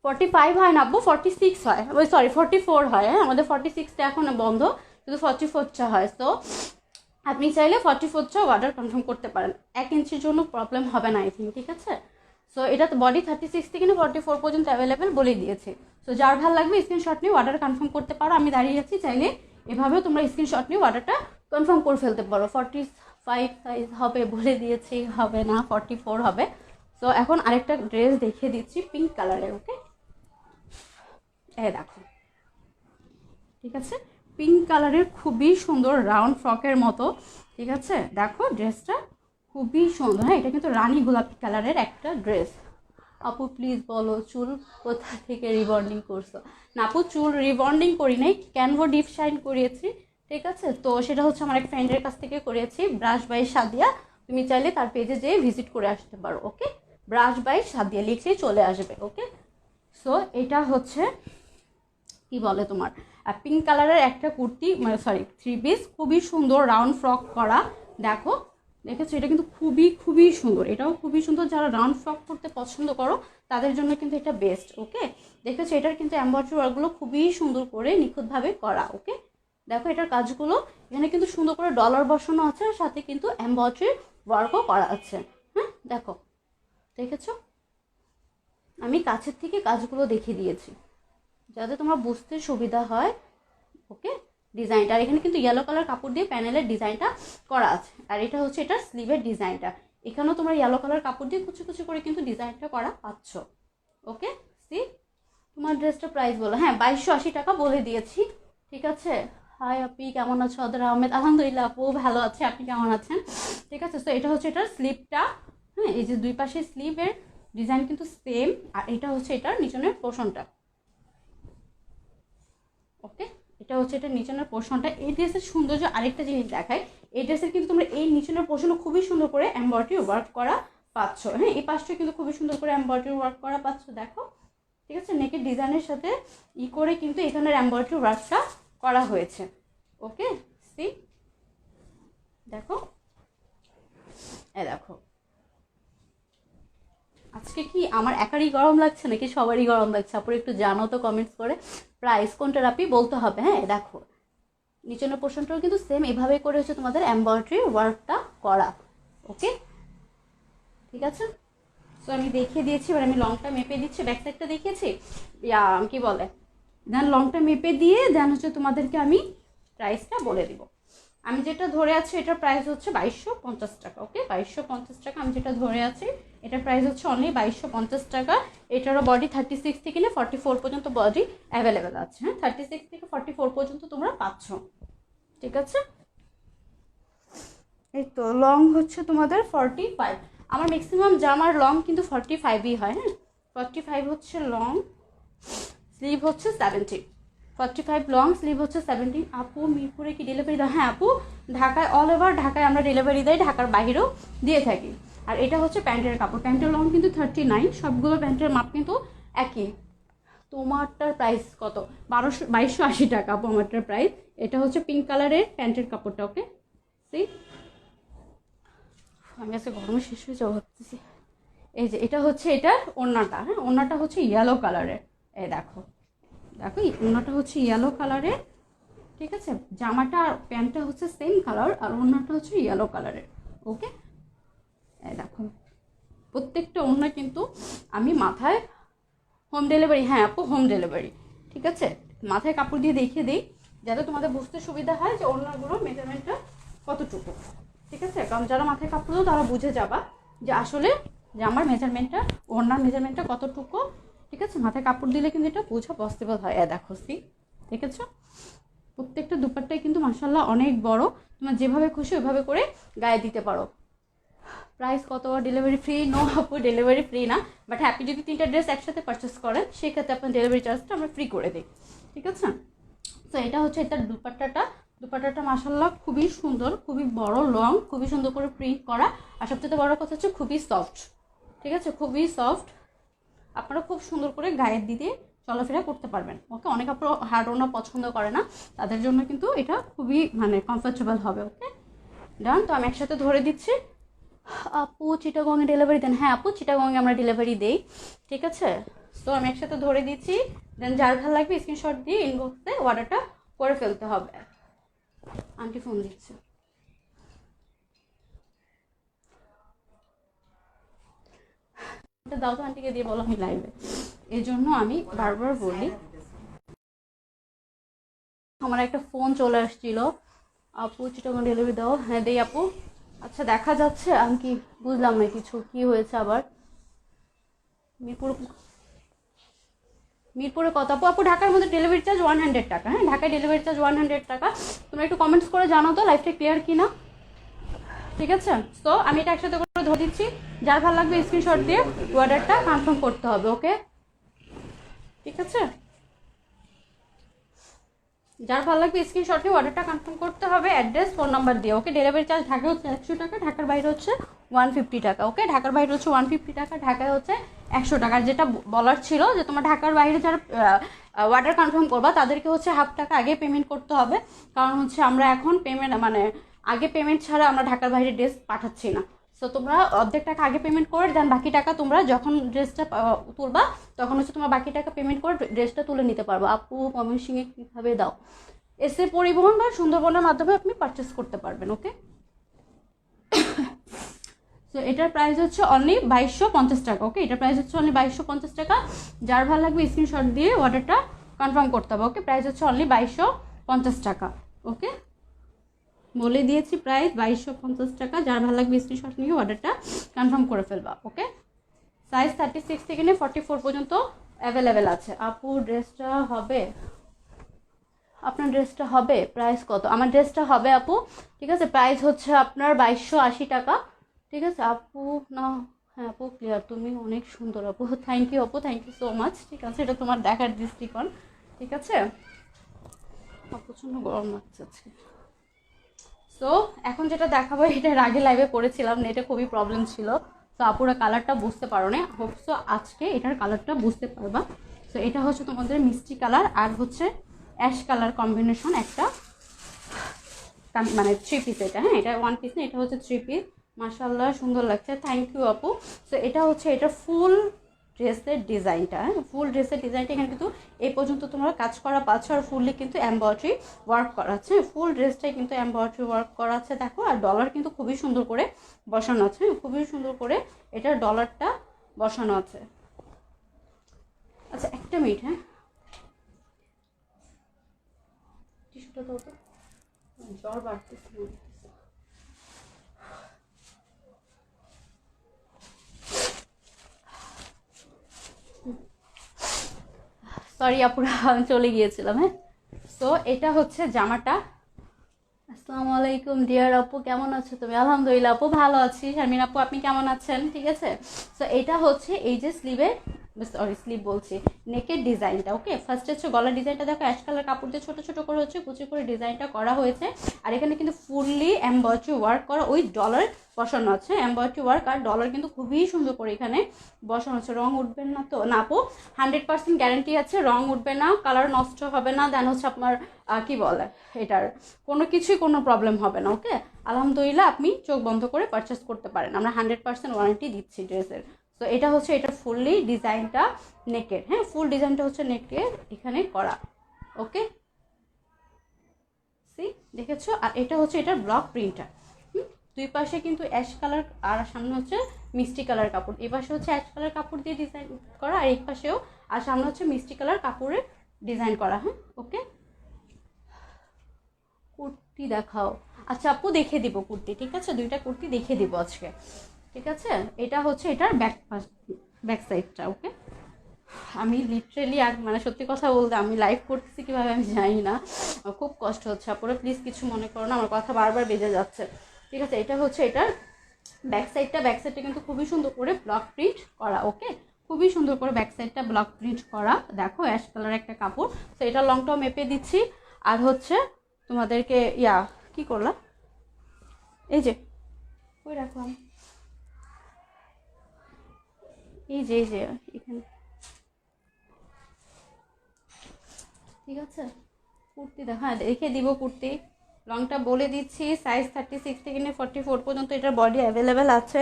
45 হয় না আপু, 46 হয়, ওই সরি 44 হয়। হ্যাঁ, আমাদের 46টা এখন বন্ধ, শুধু 44টা হয়। তো আপনি চাইলে 44টা অর্ডার কনফার্ম করতে পারেন, 1 ইঞ্চির জন্য প্রবলেম হবে না আই থিঙ্ক। ঠিক আছে, সো এটা তো বডি 36 থেকে না 44 পর্যন্ত অ্যাভেলেবেল বলে দিয়েছে। সো যার ভালো লাগবে স্ক্রিনশট নিয়ে অর্ডার কনফার্ম করতে পারো। আমি দাঁড়িয়ে আছি, চাইলে এভাবেও তোমরা স্ক্রিনশট নিয়ে অর্ডারটা কনফার্ম করে ফেলতে পারো। 45 সাইজ হবে বলে দিয়েছি, হবে না, 44 হবে। সো এখন আরেকটা ড্রেস দেখিয়ে দিচ্ছি পিঙ্ক কালারের। ওকে, দেখো, ঠিক আছে, পিঙ্ক কালারের খুবই সুন্দর রাউন্ড ফ্রকের মতো। ঠিক আছে, দেখো ড্রেসটা খুবই সুন্দর। হ্যাঁ, এটা কিন্তু রানী গোলাপি কালারের একটা ড্রেস। আপু প্লিজ বলো চুল কোথা থেকে রিবন্ডিং করছো? না আপু, চুল রিবন্ডিং করি নাই, ক্যানভো ডিপ শাইন করিয়েছি। ঠিক আছে, তো সেটা হচ্ছে আমার এক ফ্রেন্ডের কাছ থেকে করিয়েছি, ব্রাশ বাই সাদিয়া। তুমি চাইলে তার পেজে যেয়ে ভিজিট করে আসতে পারো। ওকে, ব্রাশ বাই সাদিয়া লিখলেই চলে আসবে। ওকে, সো এটা হচ্ছে কি বলে তোমার পিঙ্ক কালারের একটা কুর্তি, মানে সরি 3 পিস, খুবই সুন্দর রাউন্ড ফ্রক করা। দেখো, দেখেছো, এটা কিন্তু খুবই খুবই সুন্দর, এটাও খুবই সুন্দর। যারা রাউন্ড ফ্রক করতে পছন্দ করো তাদের জন্য কিন্তু এটা বেস্ট। ওকে, দেখেছো, এটার কিন্তু এমব্রয়ডারি ওয়ার্কগুলো খুবই সুন্দর করে নিখুঁতভাবে করা। ওকে, দেখো এটার কাজগুলো, এখানে কিন্তু সুন্দর করে ডলার বসানো আছে, আর সাথে কিন্তু এমব্রয়ডারি ওয়ার্কও করা আছে। হ্যাঁ, দেখো, দেখেছো, আমি কাছের থেকে কাজগুলো দেখিয়ে দিয়েছি যাতে তোমার বুঝতে সুবিধা হয়। ওকে, ডিজাইনটা, আর এখানে কিন্তু ইয়েলো কালার কাপড় দিয়ে প্যানেলের ডিজাইনটা করা আছে। আর এটা হচ্ছে এটার স্লিভের ডিজাইনটা, এখানেও তোমরা ইয়েলো কালার কাপড় দিয়ে কুচি কুচি করে কিন্তু ডিজাইনটা করা পাচ্ছ। ওকে, সি, তোমার ড্রেসটা প্রাইস বলো। হ্যাঁ, 2280 টাকা বলে দিয়েছি। ঠিক আছে, হাই আপনি কেমন আছো? আদর আহমেদ, আলহামদুলিল্লাহ আপু ভালো আছে, আপনি কেমন আছেন? ঠিক আছে, তো এটা হচ্ছে এটার স্লিভটা। হ্যাঁ, এই যে দুই পাশে স্লিভের ডিজাইন কিন্তু সেম, আর এটা হচ্ছে এটার নিচনের পোর্শনটা। ওকে, এটা হচ্ছে এটা নিচনের পোর্শনটা। এই ড্রেসের সৌন্দর্য আরেকটা জিনিস দেখায়, এই ড্রেসের কিন্তু তোমরা এই নিচনের পোর্শনও খুবই সুন্দর করে এমব্রয়ডারি ওয়ার্ক করা পাচ্ছ। হ্যাঁ, এই পাশটা কিন্তু খুবই সুন্দর করে এমব্রয়ডারি ওয়ার্ক করা পাচ্ছ। দেখো, ঠিক আছে, নেকের ডিজাইনের সাথে করে কিন্তু এখানের এমব্রয়ডারি ওয়ার্কটা করা হয়েছে। ওকে, সি, দেখো, দেখো, আজকে কি আমার একারই গরম লাগছে নাকি সবারই গরম লাগছে? আপনারা একটু জানো তো কমেন্টস করে। প্রাইস কোনটার আপনি বলতে হবে। হ্যাঁ, দেখো, নিচের পোর্শনটাও কিন্তু সেম এভাবে করে হচ্ছে তোমাদের এমব্রয়ডারি ওয়ার্কটা করা। ওকে, ঠিক আছে, সো আমি দেখিয়ে দিয়েছি। এবার আমি লংটা মেপে দিচ্ছি, ব্যাক সাইডটা দেখিয়েছি, কি বলে, দেন লংটা মেপে দিয়ে দেন হচ্ছে তোমাদেরকে আমি প্রাইসটা বলে দিব। আমি যেটা ধরে আছি এটার প্রাইস হচ্ছে 2250 টাকা। ওকে, 2250 টাকা আমি যেটা ধরে আছি এটার প্রাইস হচ্ছে অনলি 2250 টাকা। এটারও বডি 36 থেকে নিয়ে 44 পর্যন্ত বডি অ্যাভেলেবেল আছে। হ্যাঁ, 36 থেকে 44 পর্যন্ত তোমরা পাচ্ছ। ঠিক আছে, এই তো লং হচ্ছে তোমাদের 45। আমার ম্যাক্সিমাম জামার লং কিন্তু 45ই হয়। হ্যাঁ, 45 হচ্ছে লং, স্লিভ হচ্ছে 70। 45 লং, স্লিভ হচ্ছে 70। আপু মিরপুরে কি ডেলিভারি দাও? হ্যাঁ আপু, ঢাকায় অল ওভার ঢাকায় আমরা ডেলিভারি দেই, ঢাকার বাইরেও দিয়ে থাকি। আর এটা হচ্ছে প্যান্টের কাপড়, প্যান্টের লং কিন্তু 39, সবগুলো প্যান্টের মাপ কিন্তু একই। তোমারটার প্রাইস কত? 2280 টাকা আপু আমারটার প্রাইস। এটা হচ্ছে পিঙ্ক কালারের প্যান্টের কাপড়টা। ওকে সি, আমি আজকে গরমে শেষ হয়ে যাবো ভাবতেছি। এই যে এটা হচ্ছে এটার ওড়নাটা, হ্যাঁ ওড়নাটা হচ্ছে ইয়েলো কালারের। এই দেখো দেখো ওড়নাটা হচ্ছে ইয়েলো কালারের, ঠিক আছে। জামাটা আর প্যান্টটা হচ্ছে সেম কালার, আর ওড়নাটা হচ্ছে ইয়েলো কালারের। ওকে এই দেখো প্রত্যেকটা ওড়না কিন্তু আমি মাথায় হোম ডেলিভারি, হ্যাঁ আপু হোম ডেলিভারি, ঠিক আছে। মাথায় কাপড় দিয়ে দেখিয়ে দিই যাতে তোমাদের বুঝতে সুবিধা হয় যে ওড়নাগুলোর মেজারমেন্টটা কতটুকু, ঠিক আছে। কারণ যারা মাথায় কাপড় দাও তারা বুঝে যাবা যে আসলে যে আমার মেজারমেন্টটা, ওড়নার মেজারমেন্টটা কতটুকু, ঠিক আছে। মাথায় কাপড় দিলে কিন্তু এটা বোঝা পসিবল হয়। দেখো সি, দেখেছো প্রত্যেকটা দুপাট্টাই কিন্তু মাশাআল্লাহ অনেক বড়, তোমার যেভাবে খুশি ওইভাবে করে গায়ে দিতে পারো। প্রাইস কত? Delivery free? নো আপু ডেলিভারি ফ্রি না, বাট হ্যাপি যদি 3টা ড্রেস একসাথে পারচেস করেন সেক্ষেত্রে আপনার ডেলিভারি চার্জটা আমরা ফ্রি করে দিই, ঠিক আছে। তো এটা হচ্ছে এটার দুপাট্টাটা মাশাআল্লাহ খুবই সুন্দর, খুবই বড় লং, খুবই সুন্দর করে প্রিন্ট করা, আর সবচেয়ে বড় কথা হচ্ছে খুবই সফট, ঠিক আছে, খুবই সফট। আপনারা খুব সুন্দর করে গায়ে দিতে চলাফেরা করতে পারবেন। ওকে, অনেক আপনারা হার্ড ওড়না পছন্দ করে না, তাদের জন্য কিন্তু এটা খুবই মানে কমফোর্টেবল হবে। ওকে ডান। তো আমি একসাথে ধরে দিচ্ছি। আপু চিটাগংয়ে ডেলিভারি দেন? হ্যাঁ আপু চিটাগংয়ে আমরা ডেলিভারি দেই, ঠিক আছে। তো আমি একসাথে ধরে দিচ্ছি, দেন যার ভালো লাগবে স্ক্রিনশট দিয়ে ইনবক্সে অর্ডারটা করে ফেলতে হবে। আন্টি ফোন দিচ্ছে, এটা দাও তো আন্টিকে দিয়ে বলো আমি লাইভে, এই জন্য আমি বারবার বলি। আমার একটা ফোন চলে আসছিল। আপু চিটাগং ডেলিভারি দাও? হ্যাঁ দেই আপু। আচ্ছা দেখা যাচ্ছে, আমি কি বুঝলাম না কিছু, কি হয়েছে আবার? মিরপুরে কত আপু? আপু ঢাকার মধ্যে ডেলিভারি চার্জ 100 টাকা, হ্যাঁ ঢাকায় ডেলিভারি চার্জ 100 টাকা। তোমরা একটু কমেন্টস করে জানাও তো লাইফটা ক্লিয়ার কিনা, ঠিক আছে। তো আমি এটা একসাথে করে ধরে দিচ্ছি, যার ভালো লাগবে স্ক্রিনশট দিয়ে অর্ডারটা কনফার্ম করতে হবে। ওকে ঠিক আছে, যার ভালো লাগবে স্ক্রিনশট দিয়ে অর্ডারটা কনফার্ম করতে হবে, অ্যাড্রেস ফোন নাম্বার দিয়ে। ওকে, ডেলিভারি চার্জ ঢাকা হচ্ছে 100 টাকা, ঢাকার বাইরে হচ্ছে 150 টাকা। ওকে, ঢাকার বাইরে হচ্ছে 150 টাকা, ঢাকায় হচ্ছে 100 টাকা। যেটা বলার ছিল যে তোমার ঢাকার বাইরে যারা অর্ডার কনফার্ম করবা তাদেরকে হচ্ছে হাফ টাকা আগে পেমেন্ট করতে হবে, কারণ হচ্ছে আমরা এখন পেমেন্ট মানে আগে পেমেন্ট ছাড়া আমরা ঢাকার বাইরে ড্রেস পাঠাচ্ছি না। সো তোমরা অর্ধেক টাকা আগে পেমেন্ট করে দেন, বাকি টাকা তোমরা যখন ড্রেসটা তুলবা তখন হচ্ছে তোমরা বাকি টাকা পেমেন্ট করে ড্রেসটা তুলে নিতে পারবো। আপু ময়মনসিংহে কীভাবে দাও? এসে পরিবহন বা সুন্দরবনের মাধ্যমে আপনি পারচেস করতে পারবেন। ওকে, সো এটার প্রাইস হচ্ছে অনলি 2250 টাকা। ওকে, এটার প্রাইস হচ্ছে অনলি 2250 টাকা। যার ভালো লাগবে স্ক্রিনশট দিয়ে অর্ডারটা কনফার্ম করতে হবে। ওকে, প্রাইস হচ্ছে অনলি 2250 টাকা। ওকে, বলে দিয়েছি প্রাইস 2250 টাকা। যার ভালো লাগবে স্ক্রিনশট নিয়ে অর্ডারটা কনফার্ম করে ফেলবা। ওকে, সাইজ 36 থেকে নিয়ে 44 পর্যন্ত অ্যাভেলেবেল আছে। আপু ড্রেসটা হবে, আপনার ড্রেসটা হবে প্রাইস কত? আমার ড্রেসটা হবে আপু, ঠিক আছে, প্রাইস হচ্ছে আপনার 2280 টাকা, ঠিক আছে। আপু না, হ্যাঁ আপু ক্লিয়ার, তুমি অনেক সুন্দর আপু, থ্যাংক ইউ আপু, থ্যাংক ইউ সো মাচ, ঠিক আছে। এটা তোমার দেখার দৃষ্টিকোণ, ঠিক আছে। প্রচণ্ড গরম লাগছে আজকে। সো এখন যেটা দেখাবো, এটার আগে লাইভে করেছিলাম, নেটে খুবই প্রবলেম ছিল, তো আপুরা কালারটা বুঝতে পারো না, হোপসো আজকে এটার কালারটা বুঝতে পারবা। সো এটা হচ্ছে তোমাদের মিষ্টি কালার আর হচ্ছে অ্যাশ কালার কম্বিনেশন একটা, মানে 3 পিস এটা, হ্যাঁ এটা 1 পিস না, এটা হচ্ছে 3 পিস। মাশাআল্লাহ সুন্দর লাগছে, থ্যাংক ইউ আপু। সো এটা হচ্ছে এটা ফুল ড্রেসের ডিজাইনটা, হ্যাঁ ফুল ড্রেসের ডিজাইনটা এখানে কিন্তু এই পর্যন্ত তোমরা কাজ করা পাচ্ছ, আর ফুললি কিন্তু এমব্রয়ডারি ওয়ার্ক করা আছে, ফুল ড্রেসটাই কিন্তু এমব্রয়ডারি ওয়ার্ক করা আছে দেখো। আর ডলার কিন্তু খুবই সুন্দর করে বসানো আছে, খুবই সুন্দর করে এটার ডলারটা বসানো আছে। আচ্ছা একটা মিনিট, হ্যাঁ টিস্যুটা দাও তো, জ্বর বাড়তেছে। সরি আপুরা আমি চলে গিয়েছিলাম, হ্যাঁ। সো এটা হচ্ছে জামাটা। আসসালামু আলাইকুম ডিয়ার আপু, কেমন আছো তুমি? আলহামদুলিল্লাহ আপু ভালো আছি। শারমিন আপু আপনি কেমন আছেন? ঠিক আছে। সো এটা হচ্ছে এই যে স্লিভের সরি স্লিপ বলছি, নেকের ডিজাইনটা। ওকে, ফার্স্টে হচ্ছে গলার ডিজাইনটা দেখো, অ্যাশ কালার কাপড় দিয়ে ছোটো ছোটো করে হচ্ছে কুচি করে ডিজাইনটা করা হয়েছে। আর এখানে কিন্তু ফুললি এমব্রয়ডারি ওয়ার্ক করা, ওই ডলার বসানো আছে, এমব্রয়ডারি ওয়ার্ক আর ডলার কিন্তু খুবই সুন্দর করে এখানে বসানো আছে। রং উঠবে না তো? না আপু, 100% গ্যারান্টি আছে, রং উঠবে না, কালার নষ্ট হবে না, দেন হচ্ছে আপনার কি বলে এটার কোনো কিছুই কোনো প্রবলেম হবে না। ওকে, আলহামদুলিল্লাহ, আপনি চোখ বন্ধ করে পারচেস করতে পারেন, আমরা 100% ওয়ারেন্টি দিচ্ছি ড্রেসের। তো এটা হচ্ছে এটা ফুললি ডিজাইনটা নেকের, হ্যাঁ ফুল ডিজাইনটা হচ্ছে নেকের এখানে করা। ওকে, সি দেখেছো? আর এটা হচ্ছে এটার ব্লক প্রিন্টটা, দুই পাশে কিন্তু অ্যাশ কালার আর সামনে হচ্ছে মিষ্টি কালার কাপড়, এই পাশে হচ্ছে অ্যাশ কালার কাপড় দিয়ে ডিজাইন করা, আর এই পাশেও, আর সামনে হচ্ছে মিষ্টি কালার কাপড়ের ডিজাইন করা। হ্যাঁ ওকে, কুর্তি দেখাও। আচ্ছা আপু দেখে দিব কুর্তি, ঠিক আছে, দুইটা কুর্তি দেখে দিব আজকে, ঠিক আছে। এটা হচ্ছে এটার ব্যাক সাইডটা। ওকে, আমি লিটারেলি আর মানে সত্যি কথা বলতে আমি লাইভ করতেছি কীভাবে আমি জানি না, খুব কষ্ট হচ্ছে আপনারা প্লিজ কিছু মনে করো না, আমার কথা বারবার বেজে যাচ্ছে, ঠিক আছে। এটা হচ্ছে এটার ব্যাক সাইডটা কিন্তু খুবই সুন্দর করে ব্লক প্রিন্ট করা। ওকে, খুবই সুন্দর করে ব্যাক সাইডটা ব্লক প্রিন্ট করা, দেখো অ্যাশ কালার একটা কাপড়। তো এটা লংটাও মেপে দিচ্ছি। আর হচ্ছে তোমাদেরকে কি করলাম, এই যে ওই রাখলাম, এই যে এখানে, ঠিক আছে। কুর্তি হ্যাঁ দেখে দিব কুর্তি, লংটা বলে দিচ্ছি, সাইজ 36 থেকে নিয়ে 44 পর্যন্ত এটার বডি অ্যাভেলেবেল আছে,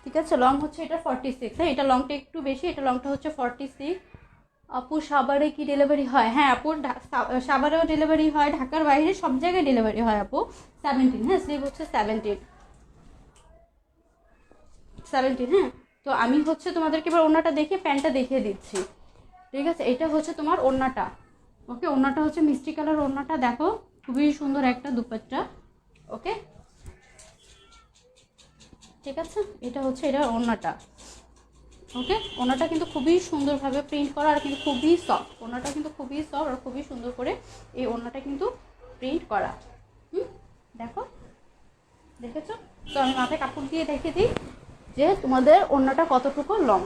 ঠিক আছে। লং হচ্ছে এটা 46, হ্যাঁ এটা লংটা একটু বেশি, এটা লংটা হচ্ছে 46। আপু সাভারে কি ডেলিভারি হয়? হ্যাঁ আপু সাভারেও ডেলিভারি হয়, ঢাকার বাইরে সব জায়গায় ডেলিভারি হয় আপু। 17, হ্যাঁ স্লিভ হচ্ছে 17, হ্যাঁ। তো আমি হচ্ছে তোমাদেরকে এবার ওড়নাটা দেখে প্যান্টটা দেখিয়ে দিচ্ছি, ঠিক আছে। এটা হচ্ছে তোমার ওড়নাটা। ওকে, ওড়নাটা হচ্ছে মিষ্টি কালার ওড়নাটা, দেখো খুবই সুন্দর একটা দুপাট্টা। ওকে, ঠিক আছে, এটা হচ্ছে এটা ওড়নাটা। ওকে, ওড়নাটা কিন্তু খুবই সুন্দরভাবে প্রিন্ট করা, আর কিন্তু খুবই সফট, ওড়নাটা কিন্তু খুবই সফট আর খুবই সুন্দর করে এই ওড়নাটা কিন্তু প্রিন্ট করা। দেখো, দেখেছো? তো আমি মাথায় কাপড় দিয়ে দেখে দিই যে তোমাদের ওড়নাটা কতটুকু লং।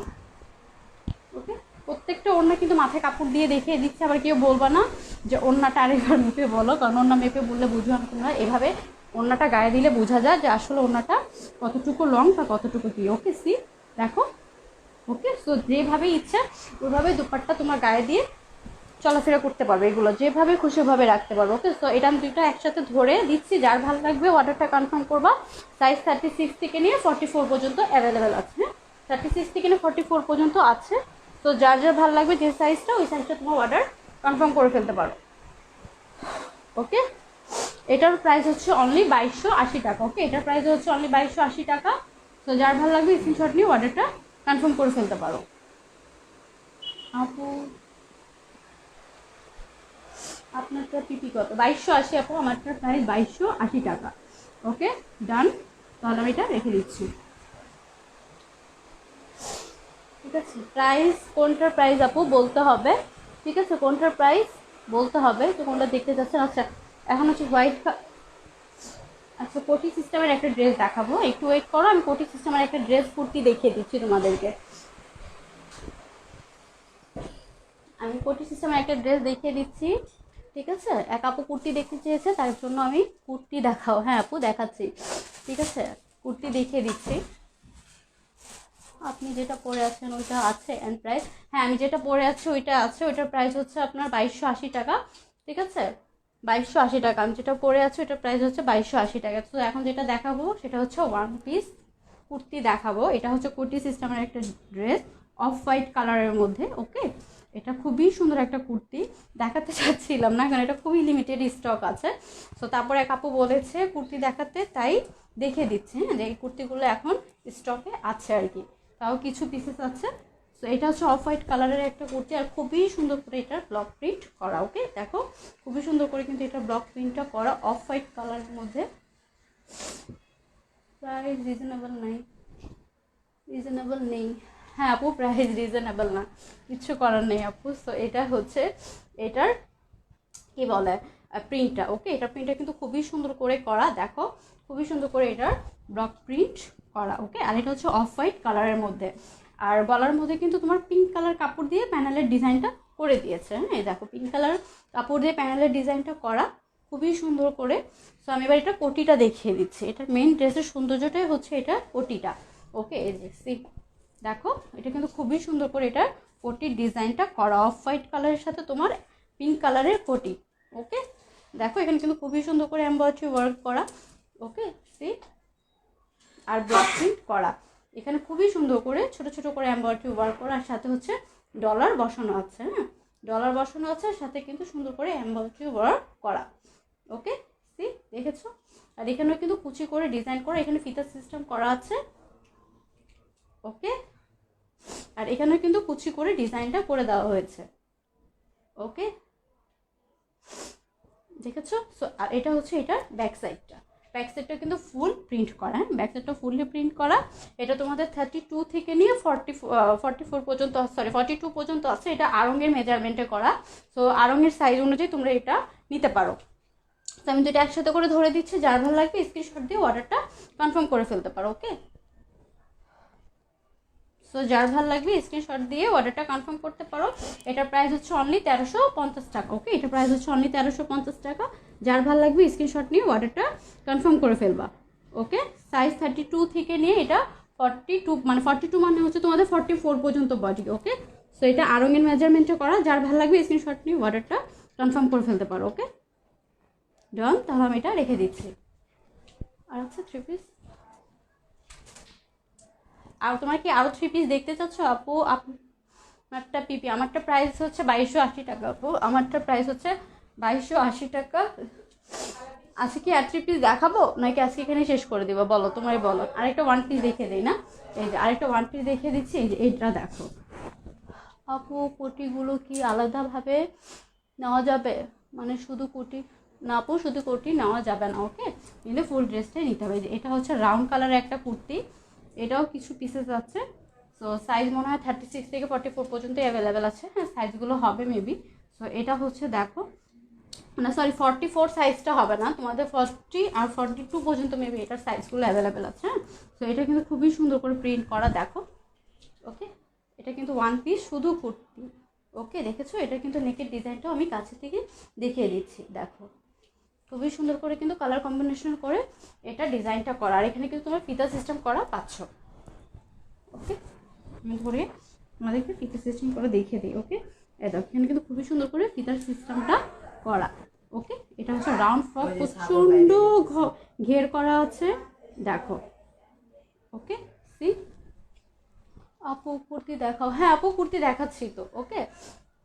ওকে, প্রত্যেকটা ওড়না কিন্তু মাথায় কাপড় দিয়ে দেখিয়ে দিচ্ছে, আবার কেউ বলবা না যে ওড়নাটা আরেকবার মেপে বলো, কারণ ওড়না মেপে বললে বুঝবে না তোমরা, এভাবে ওড়নাটা গায়ে দিলে বোঝা যায় যে আসলে ওড়নাটা কতটুকু লং বা কতটুকু কি। ওকে, সি দেখো। ওকে, সো যেভাবে ইচ্ছা ওইভাবে দুপাট্টা তোমার গায়ে দিয়ে চলাফেরা করতে পারবে, এগুলো যেভাবে খুশিভাবে রাখতে পারবো। ওকে, সো এটা আমি দুইটা একসাথে ধরে দিচ্ছি, যার ভালো লাগবে অর্ডারটা কনফার্ম করবা। সাইজ 36 থেকে নিয়ে 44 পর্যন্ত অ্যাভেলেবেল আছে, হ্যাঁ 36 থেকে নিয়ে 44 পর্যন্ত আছে। তো যার যার ভালো লাগবে যে সাইজটা, ওই সাইজটা তোমার অর্ডার কনফার্ম করে ফেলতে পারো। ওকে, এটার প্রাইস হচ্ছে অনলি 2280 টাকা। ওকে, এটার প্রাইস হচ্ছে অনলি 2280 টাকা। তো যার ভালো লাগবে স্ক্রিনশট নিয়ে অর্ডারটা কনফার্ম করে ফেলতে পারো। আপু আপনারটা পিপি কত? 2280 আপু, আমারটা প্রাইস 2280 টাকা। ওকে ডান, তাহলে আমি এটা রেখে দিচ্ছি, ঠিক আছে। প্রাইস কোনটার প্রাইস আপু বলতে হবে, ঠিক আছে, কোনটার প্রাইস বলতে হবে, তো কোনটা দেখতে চাচ্ছেন। আচ্ছা এখন হচ্ছে হোয়াইট, আচ্ছা কোটি সিস্টেমের একটা ড্রেস দেখাবো, একটু ওয়েট করো, আমি কোটি সিস্টেমের একটা ড্রেস কুর্তি দেখিয়ে দিচ্ছি তোমাদেরকে। আমি কোটি সিস্টেমের একটা ড্রেস দেখিয়ে দিচ্ছি, ঠিক আছে। এক আপু কুর্তি দেখতে চেয়েছে, তার জন্য আমি কুর্তি দেখাও, হ্যাঁ আপু দেখাচ্ছি, ঠিক আছে, কুর্তি দেখিয়ে দিচ্ছি। আপনি যেটা পরে আছেন ওইটা আছে অ্যান্ড প্রাইস, হ্যাঁ আমি যেটা পরে আছি ওইটা আছে, ওইটার প্রাইস হচ্ছে আপনার 2280 টাকা, ঠিক আছে 2280 টাকা। আমি যেটা পরে আছি ওইটার প্রাইস হচ্ছে 2280 টাকা। তো এখন যেটা দেখাবো সেটা হচ্ছে ওয়ান পিস কুর্তি দেখাবো। এটা হচ্ছে কুর্তি সিস্টেমের একটা ড্রেস, অফ হোয়াইট কালারের মধ্যে। ওকে, এটা খুবই সুন্দর একটা কুর্তি, দেখাতে চাচ্ছিলাম না কারণ এটা খুবই লিমিটেড স্টক আছে। তো তারপরে এক আপু বলেছে কুর্তি দেখাতে, তাই দেখে দিচ্ছে, হ্যাঁ যে এই কুর্তিগুলো এখন স্টকে আছে আর কি, তাও কিছু পিসেস আছে। তো এটা হচ্ছে অফ হোয়াইট কালারের একটা কুর্তি, আর খুবই সুন্দর করে এটার ব্লক প্রিন্ট করা। ওকে দেখো খুবই সুন্দর করে কিন্তু এটা ব্লক প্রিন্টটা করা অফ হোয়াইট কালারের মধ্যে। প্রাইস রিজনেবল নেই, হ্যাঁ আপু প্রাইস রিজনেবল না, কিছু করার নেই আপু। তো এটা হচ্ছে এটার কি বলে প্রিন্টটা। ওকে, এটা প্রিন্টটা কিন্তু খুবই সুন্দর করে করা, দেখো খুবই সুন্দর করে এটার ব্লক প্রিন্ট করা। ওকে, আর এটা হচ্ছে অফ হোয়াইট কালারের মধ্যে। আর গলার মধ্যে কিন্তু তোমার পিঙ্ক কালার কাপড় দিয়ে প্যানেলের ডিজাইনটা করে দিয়েছে। হ্যাঁ, এই দেখো পিঙ্ক কালার কাপড় দিয়ে প্যানেলের ডিজাইনটা করা খুবই সুন্দর করে। সো আমি এবার এটা কোটিটা দেখিয়ে দিচ্ছি। এটার মেন ড্রেসের সৌন্দর্যটাই হচ্ছে এটা কোটিটা। ওকে, এই যে সি দেখো, এটা কিন্তু খুবই সুন্দর করে এটা কোটির ডিজাইনটা করা, অফ হোয়াইট কালারের সাথে তোমার পিঙ্ক কালারের কোটি। ওকে, দেখো এখানে কিন্তু খুবই সুন্দর করে এমব্রয়ডারি ওয়ার্ক করা। ওকে, সি আর ব্লক প্রিন্ট করা, এখানে খুবই সুন্দর করে ছোট ছোট করে এমব্রয়ডারি ওয়ার্ক করা, আর সাথে হচ্ছে ডলার বসানো আছে। হ্যাঁ, ডলার বসানো আছে, সাথে কিন্তু সুন্দর করে এমব্রয়ডারি ওয়ার্ক করা। ওকে, সি দেখেছো? আর এখানেও কিন্তু কুচি করে ডিজাইন করা, এখানে ফিতার সিস্টেম করা আছে। ওকে, আর এখানেও কিন্তু কুচি করে ডিজাইনটা করে দেওয়া হয়েছে। ওকে, দেখেছো? সো আর এটা হচ্ছে এটার ব্যাক সাইডটা। ব্যাক সাইডটা কিন্তু ফুল প্রিন্ট করা। হ্যাঁ, ব্যাক সাইডটা ফুললি প্রিন্ট করা। এটা তোমাদের 32 থেকে নিয়ে 44 পর্যন্ত, সরি 42 পর্যন্ত আছে। এটা আড়ঙের মেজারমেন্টে করা। সো আড়ঙের সাইজ অনুযায়ী তোমরা এটা নিতে পারো। তো আমি দুটো একসাথে করে ধরে দিচ্ছি, যার ভালো লাগবে স্ক্রিনশট দিয়ে অর্ডারটা কনফার্ম করে ফেলতে পারো। ওকে, সো যার ভালো লাগবে স্ক্রিনশট দিয়ে অর্ডারটা কনফার্ম করতে পারো। এটার প্রাইস হচ্ছে অনলি 1350 টাকা। ওকে, এটার প্রাইস হচ্ছে অনলি 1350 টাকা। যার ভালো লাগবে স্ক্রিনশট নিয়ে অর্ডারটা কনফার্ম করে ফেলবা। ওকে, সাইজ 32 থেকে নিয়ে এটা 42, মানে 42 মানে হচ্ছে তোমাদের 44 পর্যন্ত বডি। ওকে, সো এটা আড়ঙের মেজারমেন্টে করা। যার ভালো লাগবে স্ক্রিনশট নিয়ে অর্ডারটা কনফার্ম করে ফেলতে পারো। ওকে, ডান। তাহলে আমি এটা রেখে দিচ্ছি। আর হচ্ছে 3 পিস, আর তোমার কি আরও 3 পিস দেখতে চাচ্ছ আপু? আমারটা পিপি, আমারটা প্রাইস হচ্ছে 2280 টাকা আপু। আমারটা প্রাইস হচ্ছে 2280 টাকা। আজকে কি আর 3 পিস দেখাবো, নাকি আজকে এখানে শেষ করে দেবো? বলো, তোমারই বলো। আরেকটা 1 পিস দেখিয়ে দিই না? এই যে আরেকটা 1 পিস দেখিয়ে দিচ্ছি। এই যে এইটা দেখো আপু, কোটিগুলো কি আলাদাভাবে নেওয়া যাবে? মানে শুধু কোটি না আপু, শুধু কোটি নেওয়া যাবে না। ওকে, কিন্তু ফুল ড্রেসটাই নিতে হবে। যে এটা হচ্ছে রাউন্ড কালারের একটা কুর্তি, এটাও কিছু পিসেস আছে। সো সাইজ মনে হয় 36 থেকে 44 পর্যন্ত অ্যাভেলেবেল আছে। হ্যাঁ, সাইজগুলো হবে মেবি। সো এটা হচ্ছে দেখো, না সরি 44 সাইজটা হবে না, তোমাদের 40 আর 42 পর্যন্ত মেবি এটার সাইজগুলো অ্যাভেলেবেল আছে। হ্যাঁ, সো এটা কিন্তু খুবই সুন্দর করে প্রিন্ট করা দেখো। ওকে, এটা কিন্তু 1 পিস শুধু কুর্তি। ওকে, দেখেছো? এটা কিন্তু নেকের ডিজাইনটাও আমি কাছে থেকে দেখিয়ে দিচ্ছি। দেখো খুবই সুন্দর করে কিন্তু কালার কম্বিনেশন করে এটা ডিজাইনটা করা, আর এখানে কিন্তু তোমার ফিতা সিস্টেম করা পাচ্ছ। ওকে, আমি ধরে আমাদেরকে ফিতা সিস্টেম করে দেখিয়ে দিই। ওকে, দেখো এখানে কিন্তু খুবই সুন্দর করে ফিতার সিস্টেমটা করা। ওকে, এটা হচ্ছে রাউন্ড ফ্রক, প্রচণ্ড ঘের করা আছে দেখো। ওকে, সি আপু কুর্তি দেখাও। হ্যাঁ আপু, কুর্তি দেখাচ্ছি তো। ওকে,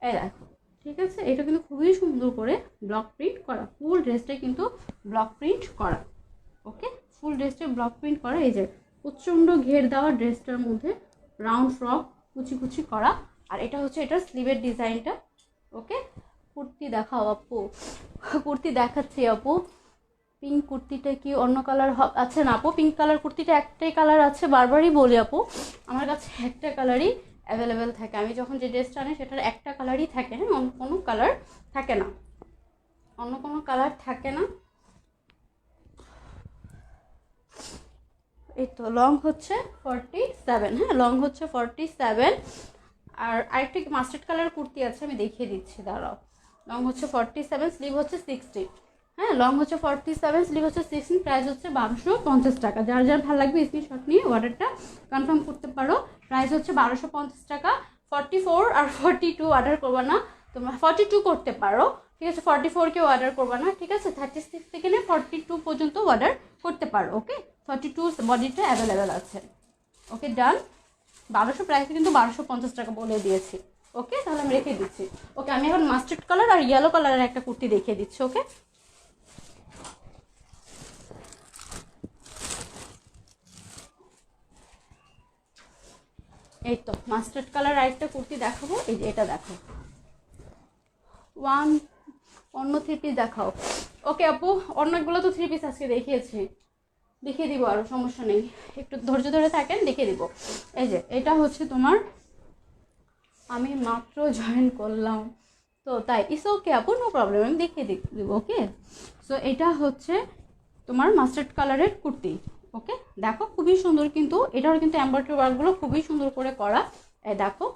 এই দেখো, ঠিক আছে? এটা কিন্তু খুবই সুন্দর করে ব্লক প্রিন্ট করা, ফুল ড্রেসটা কিন্তু ব্লক প্রিন্ট করা। ওকে, ফুল ড্রেসটা ব্লক প্রিন্ট করা। এই যে প্রচণ্ড ঘের দেওয়া ড্রেসটার মধ্যে রাউন্ড ফ্রক কুচি কুচি করা, আর এটা হচ্ছে এটার স্লিভের ডিজাইনটা। ওকে, কুর্তি দেখাও আপু। কুর্তি দেখাচ্ছি আপু। পিঙ্ক কুর্তিটা কি অন্য কালার আছে? না আপু, পিঙ্ক কালার কুর্তিটা একটাই কালার আছে, বারবারই বলি আপু, আমার কাছে একটা কালারই অ্যাভেলেবেল থাকে। আমি যখন যে ড্রেসটা আনি সেটার একটা কালারই থাকে। হ্যাঁ, অন্য কোনো কালার থাকে না, অন্য কোনো কালার থাকে না। এই তো লং হচ্ছে 47। হ্যাঁ, লং হচ্ছে 47। আর আরেকটা মাস্টার্ড কালার কুর্তি আছে, আমি দেখিয়ে দিচ্ছি, দাঁড়াও। লং হচ্ছে 47, স্লিভ হচ্ছে 60। হ্যাঁ, লং হচ্ছে 47, স্লিভ হচ্ছে 16, প্রাইস হচ্ছে 1250 টাকা। যার যার ভালো লাগবে স্ক্রিনশট নিয়ে অর্ডারটা কনফার্ম করতে পারো। প্রাইস হচ্ছে 1250 টাকা। 44 আর 42 অর্ডার করবে না তোমরা, 42 করতে পারো, ঠিক আছে? 44 কেউ অর্ডার করবে না, ঠিক আছে? 36 থেকে নিয়ে 42 পর্যন্ত অর্ডার করতে পারো। ওকে, 42 বডিটা অ্যাভেলেবেল আছে। ওকে, ডান। 1200 প্রাইসে কিন্তু 1250 টাকা বলে দিয়েছি। ওকে, তাহলে আমি রেখে দিচ্ছি। ওকে, আমি এখন মাস্টার্ড কালার আর ইয়েলো কালারের একটা কুর্তি দেখিয়ে দিচ্ছি। ওকে, এই তো মাস্টার্ড কালার আরেকটা কুর্তি দেখাবো। এই যে এটা দেখো, অন্য 3 পিস দেখাও। ওকে আপু, অন্যগুলো তো 3 পিস আজকে দেখিয়েছি, দেখিয়ে দিব, আরও সমস্যা নেই, একটু ধৈর্য ধরে থাকেন, দেখিয়ে দিব। এই যে এটা হচ্ছে তোমার, আমি মাত্র জয়েন করলাম তো তাই, ইস ওকে আপু, নো প্রবলেম, আমি দেখিয়ে দিব। ওকে, সো এটা হচ্ছে তোমার মাস্টার্ড কালারের কুর্তি। ওকে, দেখো খুবই সুন্দর, কিন্তু এটার কিন্তু এমব্রয়ডারি ওয়ার্কগুলো খুবই সুন্দর করে করা। দেখো,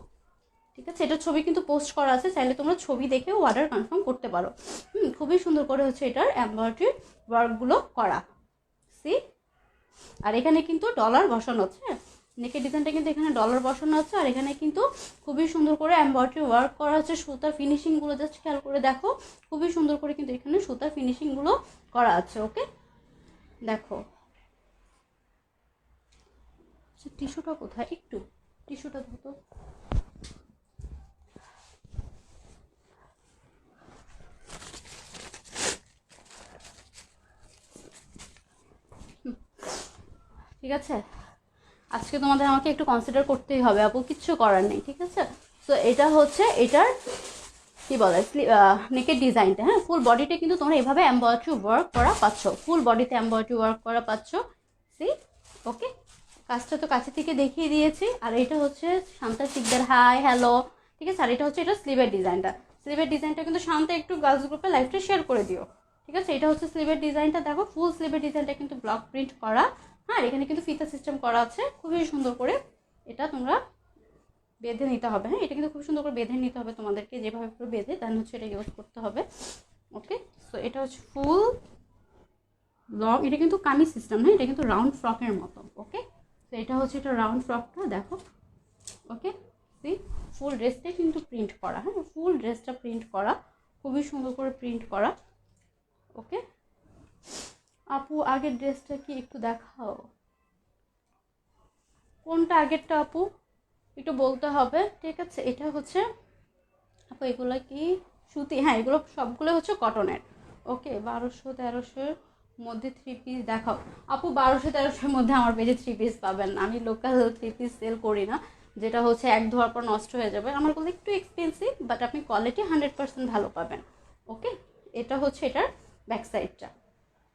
ঠিক আছে, এটার ছবি কিন্তু পোস্ট করা আছে, চাইলে তোমরা ছবি দেখেও অর্ডার কনফার্ম করতে পারো। খুবই সুন্দর করে হচ্ছে এটার এমব্রয়ডারি ওয়ার্কগুলো করা। সি, আর এখানে কিন্তু ডলার বসানো আছে, নেকের ডিজাইনটা কিন্তু এখানে ডলার বসানো আছে, আর এখানে কিন্তু খুবই সুন্দর করে এমব্রয়ডারি ওয়ার্ক করা আছে। সুতার ফিনিশিংগুলো জাস্ট খেয়াল করে দেখো, খুবই সুন্দর করে কিন্তু এখানে সুতার ফিনিশিংগুলো করা আছে। ওকে, দেখো টিস্যুটা কোথায়, একটু টিস্যুটা ধরো। ঠিক আছে, আজকে তোমাদের আমাকে একটু কনসিডার করতেই হবে আপু, কিচ্ছু করার নেই। ঠিক আছে, তো এটা হচ্ছে এটার কি বলে নেকের ডিজাইনটা। হ্যাঁ, ফুল বডিতে কিন্তু তোমরা এভাবে এমব্রয়ডারি ওয়ার্ক করা পাচ্ছ, ফুল বডিতে এমব্রয়ডারি ওয়ার্ক করা পাচ্ছ। সি, ওকে, কাজটা তো কাছে থেকে দেখিয়ে দিয়েছি। আর এটা হচ্ছে শান্তা শিকদার, হাই হ্যালো। ঠিক আছে, আর এটা হচ্ছে এটা স্লিভের ডিজাইনটা। স্লিভের ডিজাইনটা কিন্তু শান্তা একটু গার্লস গ্রুপে লাইভটা শেয়ার করে দিও। ঠিক আছে, এটা হচ্ছে স্লিভের ডিজাইনটা। দেখো ফুল স্লিভের ডিজাইনটা কিন্তু ব্লক প্রিন্ট করা। হ্যাঁ, এখানে কিন্তু ফিতা সিস্টেম করা আছে, খুবই সুন্দর করে এটা তোমরা বেঁধে নিতে হবে। হ্যাঁ, এটা কিন্তু খুব সুন্দর করে বেঁধে নিতে হবে তোমাদেরকে, যেভাবে করে বেঁধে দেন হচ্ছে এটা ইউজ করতে হবে। ওকে, সো এটা হচ্ছে ফুল লং, এটা কিন্তু কামিজ সিস্টেম। হ্যাঁ, এটা কিন্তু রাউন্ড ফ্রকের মতো। ওকে, তো এটা হচ্ছে এটা রাউন্ড ফ্রকটা, দেখো। ওকে, সি, ফুল ড্রেসটা কিন্তু প্রিন্ট করা। হ্যাঁ, ফুল ড্রেসটা প্রিন্ট করা, খুবই সুন্দর করে প্রিন্ট করা। ওকে আপু, আগের ড্রেসটা কি একটু দেখাও, কোনটা আগেরটা আপু একটু বলতে হবে। ঠিক আছে, এটা হচ্ছে আপু এগুলো কি সুতি? হ্যাঁ, এগুলো সবগুলো হচ্ছে কটনের। ওকে, 1200-1300 মধ্যে 3 পিস দেখাও আপু। 1200-1300 মধ্যে আমার পেজে 3 পিস পাবেন না, আমি লোকাল 3 পিস সেল করি না, যেটা হচ্ছে এক ধোয়ার পর নষ্ট হয়ে যাবে। আমার গুলো একটু এক্সপেন্সিভ, বাট আপনি কোয়ালিটি 100% ভালো পাবেন। ওকে, এটা হচ্ছে এটার ব্যাক সাইডটা।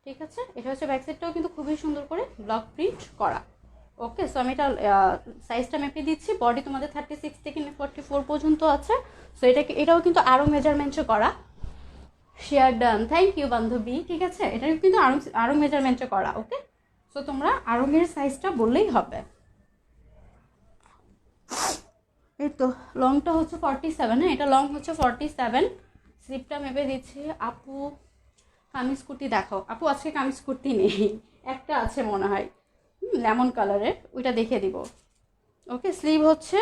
ঠিক আছে, এটা হচ্ছে ব্যাক সাইডটাও কিন্তু খুবই সুন্দর করে ব্লক প্রিন্ট করা। ওকে, সো আমি এটা সাইজটা মেপে দিচ্ছি। বডি তোমাদের 36 থেকে 44 পর্যন্ত আছে। সো এটাও কিন্তু আরও মেজারমেন্টে করা। শেয়ার ডান, থ্যাংক ইউ বান্ধবী। ঠিক আছে, এটা কিন্তু আরও মেজারমেন্টে করা। ওকে, সো তোমরা আরঙের সাইজটা বললেই হবে। এই তো লংটা হচ্ছে 47। হ্যাঁ, এটা লং হচ্ছে 47। স্লিপটা মেপে দিচ্ছি। আপু কামিজ কুর্তি দেখাও। আপু আজকে কামিজ কুর্তি নেই, একটা আছে মনে হয় লেমন কালারের, ওইটা দেখে দিব। ওকে, স্লিভ হচ্ছে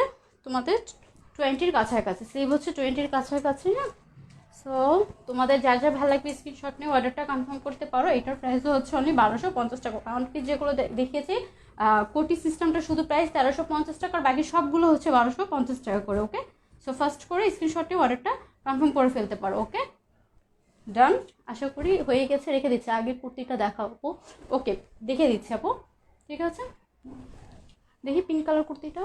তোমাদের 20-র কাছাকাছি, স্লিভ হচ্ছে 20-র কাছাকাছি। হ্যাঁ, সো তোমাদের যার যা ভালো লাগবে স্ক্রিনশট নিয়ে অর্ডারটা কনফার্ম করতে পারো। এটার প্রাইসও হচ্ছে অনলি 1250 টাকা। কারণ কি যেগুলো দেখিয়েছি কোটি সিস্টেমটা শুধু প্রাইস 1350 টাকা, আর বাকি সবগুলো হচ্ছে 1250 টাকা করে। ওকে, সো ফার্স্ট করে স্ক্রিনশট নিয়ে অর্ডারটা কনফার্ম করে ফেলতে পারো। ওকে, ডান, আশা করি হয়ে গেছে। রেখে দিচ্ছি, আগের কুর্তিটা দেখাও আপু। ওকে, দেখে দিচ্ছি আপু। ঠিক আছে, দেখি পিঙ্ক কালার কুর্তিটা।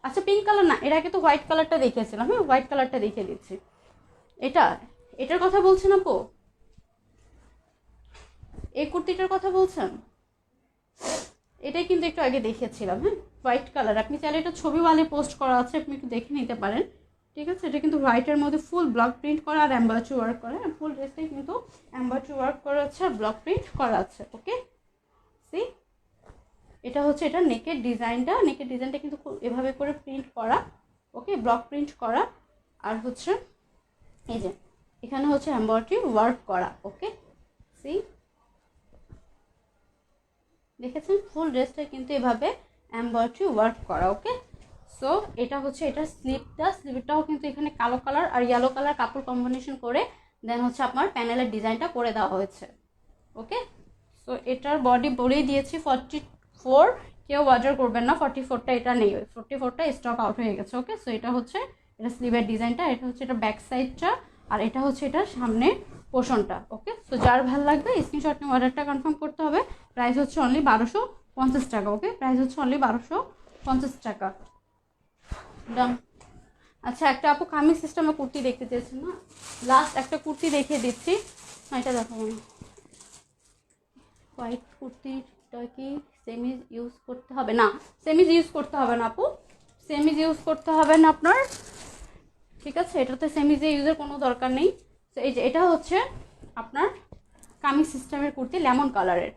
আচ্ছা, পিঙ্ক কালার না, এর আগে তো হোয়াইট কালারটা দেখিয়েছিলাম। হ্যাঁ, হোয়াইট কালারটা দেখিয়ে দিচ্ছি। এটার কথা বলছেন আপু? এই কুর্তিটার কথা বলছেন? এটাই কিন্তু একটু আগে দেখিয়েছিলাম। হ্যাঁ, হোয়াইট কালার। আপনি চাইলে এটা ছবি ওয়ালে পোস্ট করা আছে, আপনি একটু দেখে নিতে পারেন। ঠিক আছে, এটা কিন্তু হোয়াইটের মধ্যে ফুল ব্লক প্রিন্ট করা আর এমব্রয়ডারি ওয়ার্ক করা। ফুল ড্রেসটাই কিন্তু এমব্রয়ডারি ওয়ার্ক করা আছে আর ব্লক প্রিন্ট করা আছে। ওকে, সি, এটা হচ্ছে এটা নেকের ডিজাইনটা। নেকের ডিজাইনটা কিন্তু খুব এভাবে করে প্রিন্ট করা। ওকে, ব্লক প্রিন্ট করা। আর হচ্ছে এই যে এখানে হচ্ছে এমব্রয়ডারি ওয়ার্ক করা। ওকে, সি, দেখেছেন ফুল ড্রেসটা কিন্তু এভাবে এমব্রয়ডারি ওয়ার্ক করা। ওকে, সো এটা হচ্ছে এটার স্লিভটাও কিন্তু এখানে কালো কালার আর ইয়েলো কালার কাপড় কম্বিনেশন করে দেন হচ্ছে আপনার প্যানেলের ডিজাইনটা করে দেওয়া হয়েছে। ওকে, সো এটার বডি বলেই দিয়েছি 44। কেউ অর্ডার করবেন না, 44টা এটা নেই, 44টা স্টক আউট হয়ে গেছে। ওকে, সো এটা হচ্ছে এটা স্লিভের ডিজাইনটা, এটা হচ্ছে এটা ব্যাক সাইডটা, আর এটা হচ্ছে এটা সামনে পোর্শনটা। ওকে, সো যার ভালো লাগবে স্ক্রিনশট নিয়ে অর্ডারটা কনফার্ম করতে হবে। প্রাইস হচ্ছে অনলি 1250 টাকা। ওকে, প্রাইস হচ্ছে অনলি 1250 টাকা। ডান। আচ্ছা, একটা আপু কামিজ সিস্টেমে কুর্তি দেখতে চেয়েছেন না, লাস্ট একটা কুর্তি দেখিয়ে দিচ্ছি। এটা দেখো, হোয়াইট কুর্তিটা কি সেমিজ ইউজ করতে হবে? না, সেমিজ ইউজ করতে হবে না আপু, সেমিজ ইউজ করতে হবে না আপনার। ঠিক আছে, এটাতে সেমিজে ইউজের কোনো দরকার নেই। তো এই যে এটা হচ্ছে আপনার কামিজ সিস্টেমের কুর্তি লেমন কালারের।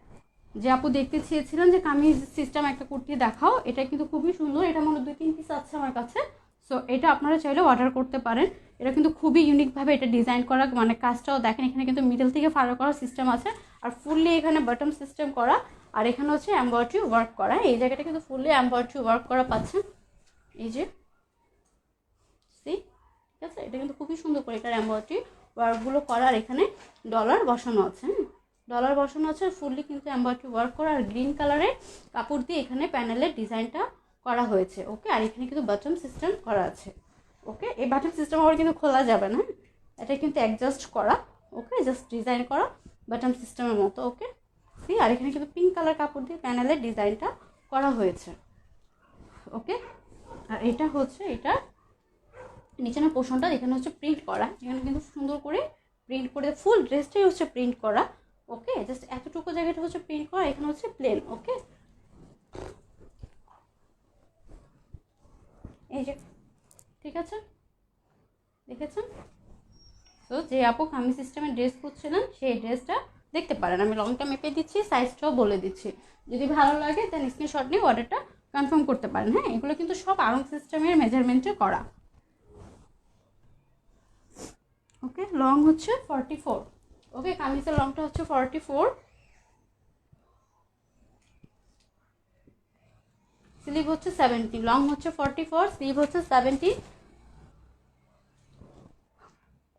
যে আপু দেখতে চেয়েছিলেন যে কামিজ সিস্টেম একটা কুর্তি দেখাও, এটা কিন্তু খুবই সুন্দর। এটা মনে 2-3 পিস আছে আমার কাছে। সো এটা আপনারা চাইলে অর্ডার করতে পারেন। এটা কিন্তু খুবই ইউনিকভাবে এটা ডিজাইন করা, মানে কাজটাও দেখেন, এখানে কিন্তু মিডল থেকে ফাড়া করার সিস্টেম আছে, আর ফুললি এখানে বটম সিস্টেম করা, আর এখানে হচ্ছে এমব্রয়ডারি ওয়ার্ক করা। এই জায়গাটা কিন্তু ফুললি এমব্রয়ডারি ওয়ার্ক করা পাচ্ছেন, এই যে সি, ঠিক আছে। এটা কিন্তু খুবই সুন্দর করে এটার এমব্রয়ডারি ওয়ার্কগুলো করা, আর এখানে ডলার বসানো আছে, ডলার বসানো আছে, ফুললি কিন্তু এমব্রয়ডারি ওয়ার্ক করা, আর গ্রিন কালারের কাপড় দিয়ে এখানে প্যানেলের ডিজাইনটা করা হয়েছে, ওকে। আর এখানে কিন্তু বাটন সিস্টেম করা আছে, ওকে। এই বাটন সিস্টেম আবার কিন্তু খোলা যাবে না, এটা কিন্তু অ্যাডজাস্ট করা, ওকে, জাস্ট ডিজাইন করা বাটন সিস্টেমের মতো, ওকে সি। আর এখানে কিন্তু পিঙ্ক কালার কাপড় দিয়ে প্যানেলের ডিজাইনটা করা হয়েছে, ওকে। আর এটা হচ্ছে এটা নিচের পোর্শনটা, এখানে হচ্ছে প্রিন্ট করা, এখানে কিন্তু সুন্দর করে প্রিন্ট করে, ফুল ড্রেসটাই হচ্ছে প্রিন্ট করা, ওকে। জাস্ট এতটুকু জায়গাটা হচ্ছে প্রিন্ট করা, এখানে হচ্ছে প্লেন, ওকে। এই যে, ঠিক আছে, দেখেছেন। তো যে আপু কামিজ সিস্টেমের ড্রেস খুঁজছিলেন সেই ড্রেসটা দেখতে পারেন, আমি লংটা মেপে দিচ্ছি, সাইজটাও বলে দিচ্ছি, যদি ভালো লাগে দেন স্ক্রিনশট নিয়ে অর্ডারটা কনফার্ম করতে পারেন। হ্যাঁ, এগুলো কিন্তু সব আরং সিস্টেমের মেজারমেন্টে করা, ওকে। লং হচ্ছে 44, ওকে, কামিজের লংটা হচ্ছে 44, স্লিভ হচ্ছে 70, লং হচ্ছে 44, স্লিভ হচ্ছে 70।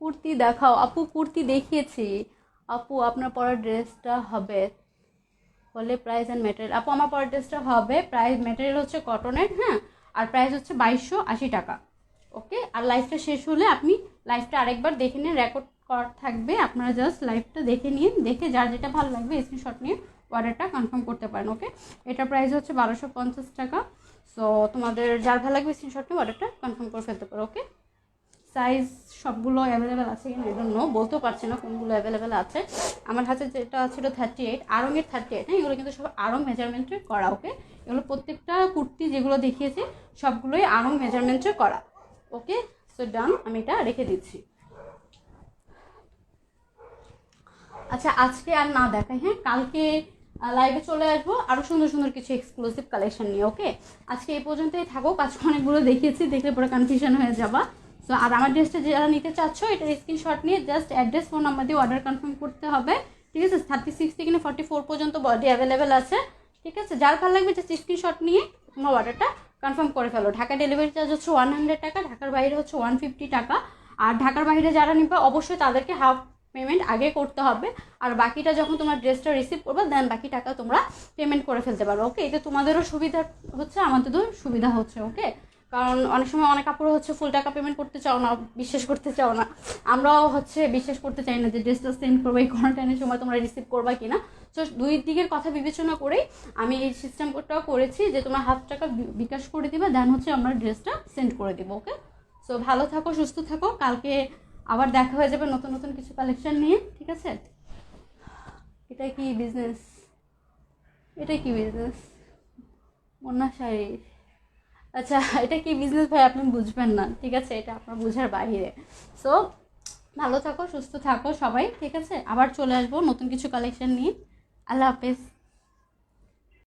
কুর্তি দেখাও আপু, কুর্তি দেখিয়েছি আপু, আপনার পরার ড্রেসটা হবে বলে প্রাইস অ্যান্ড ম্যাটেরিয়াল। আপু আমার পরার ড্রেসটা হবে, প্রাইস ম্যাটেরিয়াল হচ্ছে কটনের, হ্যাঁ, আর প্রাইস হচ্ছে 2280 টাকা, ওকে। আর লাইভটা শেষ হলে আপনি লাইভটা আরেকবার দেখে নিন, রেকর্ড করা থাকবে, আপনারা জাস্ট লাইভটা দেখে নিন, দেখে যার যেটা ভালো লাগবে স্ক্রিনশট নিয়ে অর্ডারটা কনফার্ম করতে পারেন, ওকে। এটার প্রাইস হচ্ছে 1250 টাকা। সো তোমাদের যার ভালো লাগবে স্ক্রিনশট নিয়ে অর্ডারটা কনফার্ম করে ফেলতে পারো, ওকে। সাইজ সবগুলো অ্যাভেলেবেল আছে কিনা এই জন্য বলতেও পারছি না কোনগুলো অ্যাভেলেবেল আছে। আমার হাতে যেটা ছিল 38, আরঙের 38, হ্যাঁ, এগুলো কিন্তু সব আরং মেজারমেন্টের করা, ওকে। এগুলো প্রত্যেকটা কুর্তি যেগুলো দেখিয়েছি সবগুলোই আরং মেজারমেন্টের করা, ওকে। সো ডান, আমি এটা রেখে দিচ্ছি। আচ্ছা, আজকে আর না দেখাই, হ্যাঁ, কালকে লাইভে চলে আসবো আরও সুন্দর সুন্দর কিছু এক্সক্লুসিভ কালেকশন নিয়ে, ওকে। আজকে এই পর্যন্তই থাকো, আজকে অনেকগুলো দেখিয়েছি, দেখলে পরে কনফিউশন হয়ে যাবা। সো আর আমার ড্রেসটা যারা নিতে চাচ্ছ এটার স্ক্রিনশট নিয়ে জাস্ট অ্যাড্রেস, ফোন নাম্বার দিয়ে অর্ডার কনফার্ম করতে হবে, ঠিক আছে। 36 থেকে 44 পর্যন্ত বডি অ্যাভেলেবেল আছে, ঠিক আছে। যার ভালো লাগবে জাস্ট স্ক্রিনশট নিয়ে তোমার অর্ডারটা কনফার্ম করে ফেলো। ঢাকা ডেলিভারি চার্জ হচ্ছে 100 টাকা, ঢাকার বাইরে হচ্ছে 150 টাকা। আর ঢাকার বাইরে যারা নিবে অবশ্যই তাদেরকে হাফ পেমেন্ট আগে করতে হবে, আর বাকিটা যখন তোমার ড্রেসটা রিসিভ করবে দেন বাকি টাকা তোমরা পেমেন্ট করে ফেলতে পারো, ওকে। এতে তোমাদেরও সুবিধা হচ্ছে, আমাদেরও সুবিধা হচ্ছে, ওকে। কারণ অনেক সময় অনেক কাপড় হচ্ছে ফুল টাকা পেমেন্ট করতে চাও না, বিশ্বাস করতে চাও না, আমরাও হচ্ছে বিশ্বাস করতে চাই না যে ড্রেসটা সেন্ড করবো এই কোয়ারেন্টাইনের সময় তোমরা রিসিভ করবা কিনা। তো দুই দিকের কথা বিবেচনা করেই আমি এই সিস্টেমটাও করেছি যে তোমরা হাফ টাকা বিকাশ করে দিবে, দেন হচ্ছে আমরা ড্রেসটা সেন্ড করে দেবো, ওকে। সো ভালো থাকো, সুস্থ থাকো, কালকে আবার দেখা হয়ে যাবে নতুন নতুন কিছু কালেকশন নিয়ে, ঠিক আছে। এটা কি বিজনেস, এটা কি বিজনেস মুন্না শাড়ি, আচ্ছা এটা কি বিজনেস ভাই, আপনি বুঝবেন না, ঠিক আছে, এটা আপনার বোঝার বাইরে। সো ভালো থাকো, সুস্থ থাকো সবাই, ঠিক আছে। আবার চলে আসবো নতুন কিছু কালেকশন নিয়ে। আল্লাহ হাফেজ।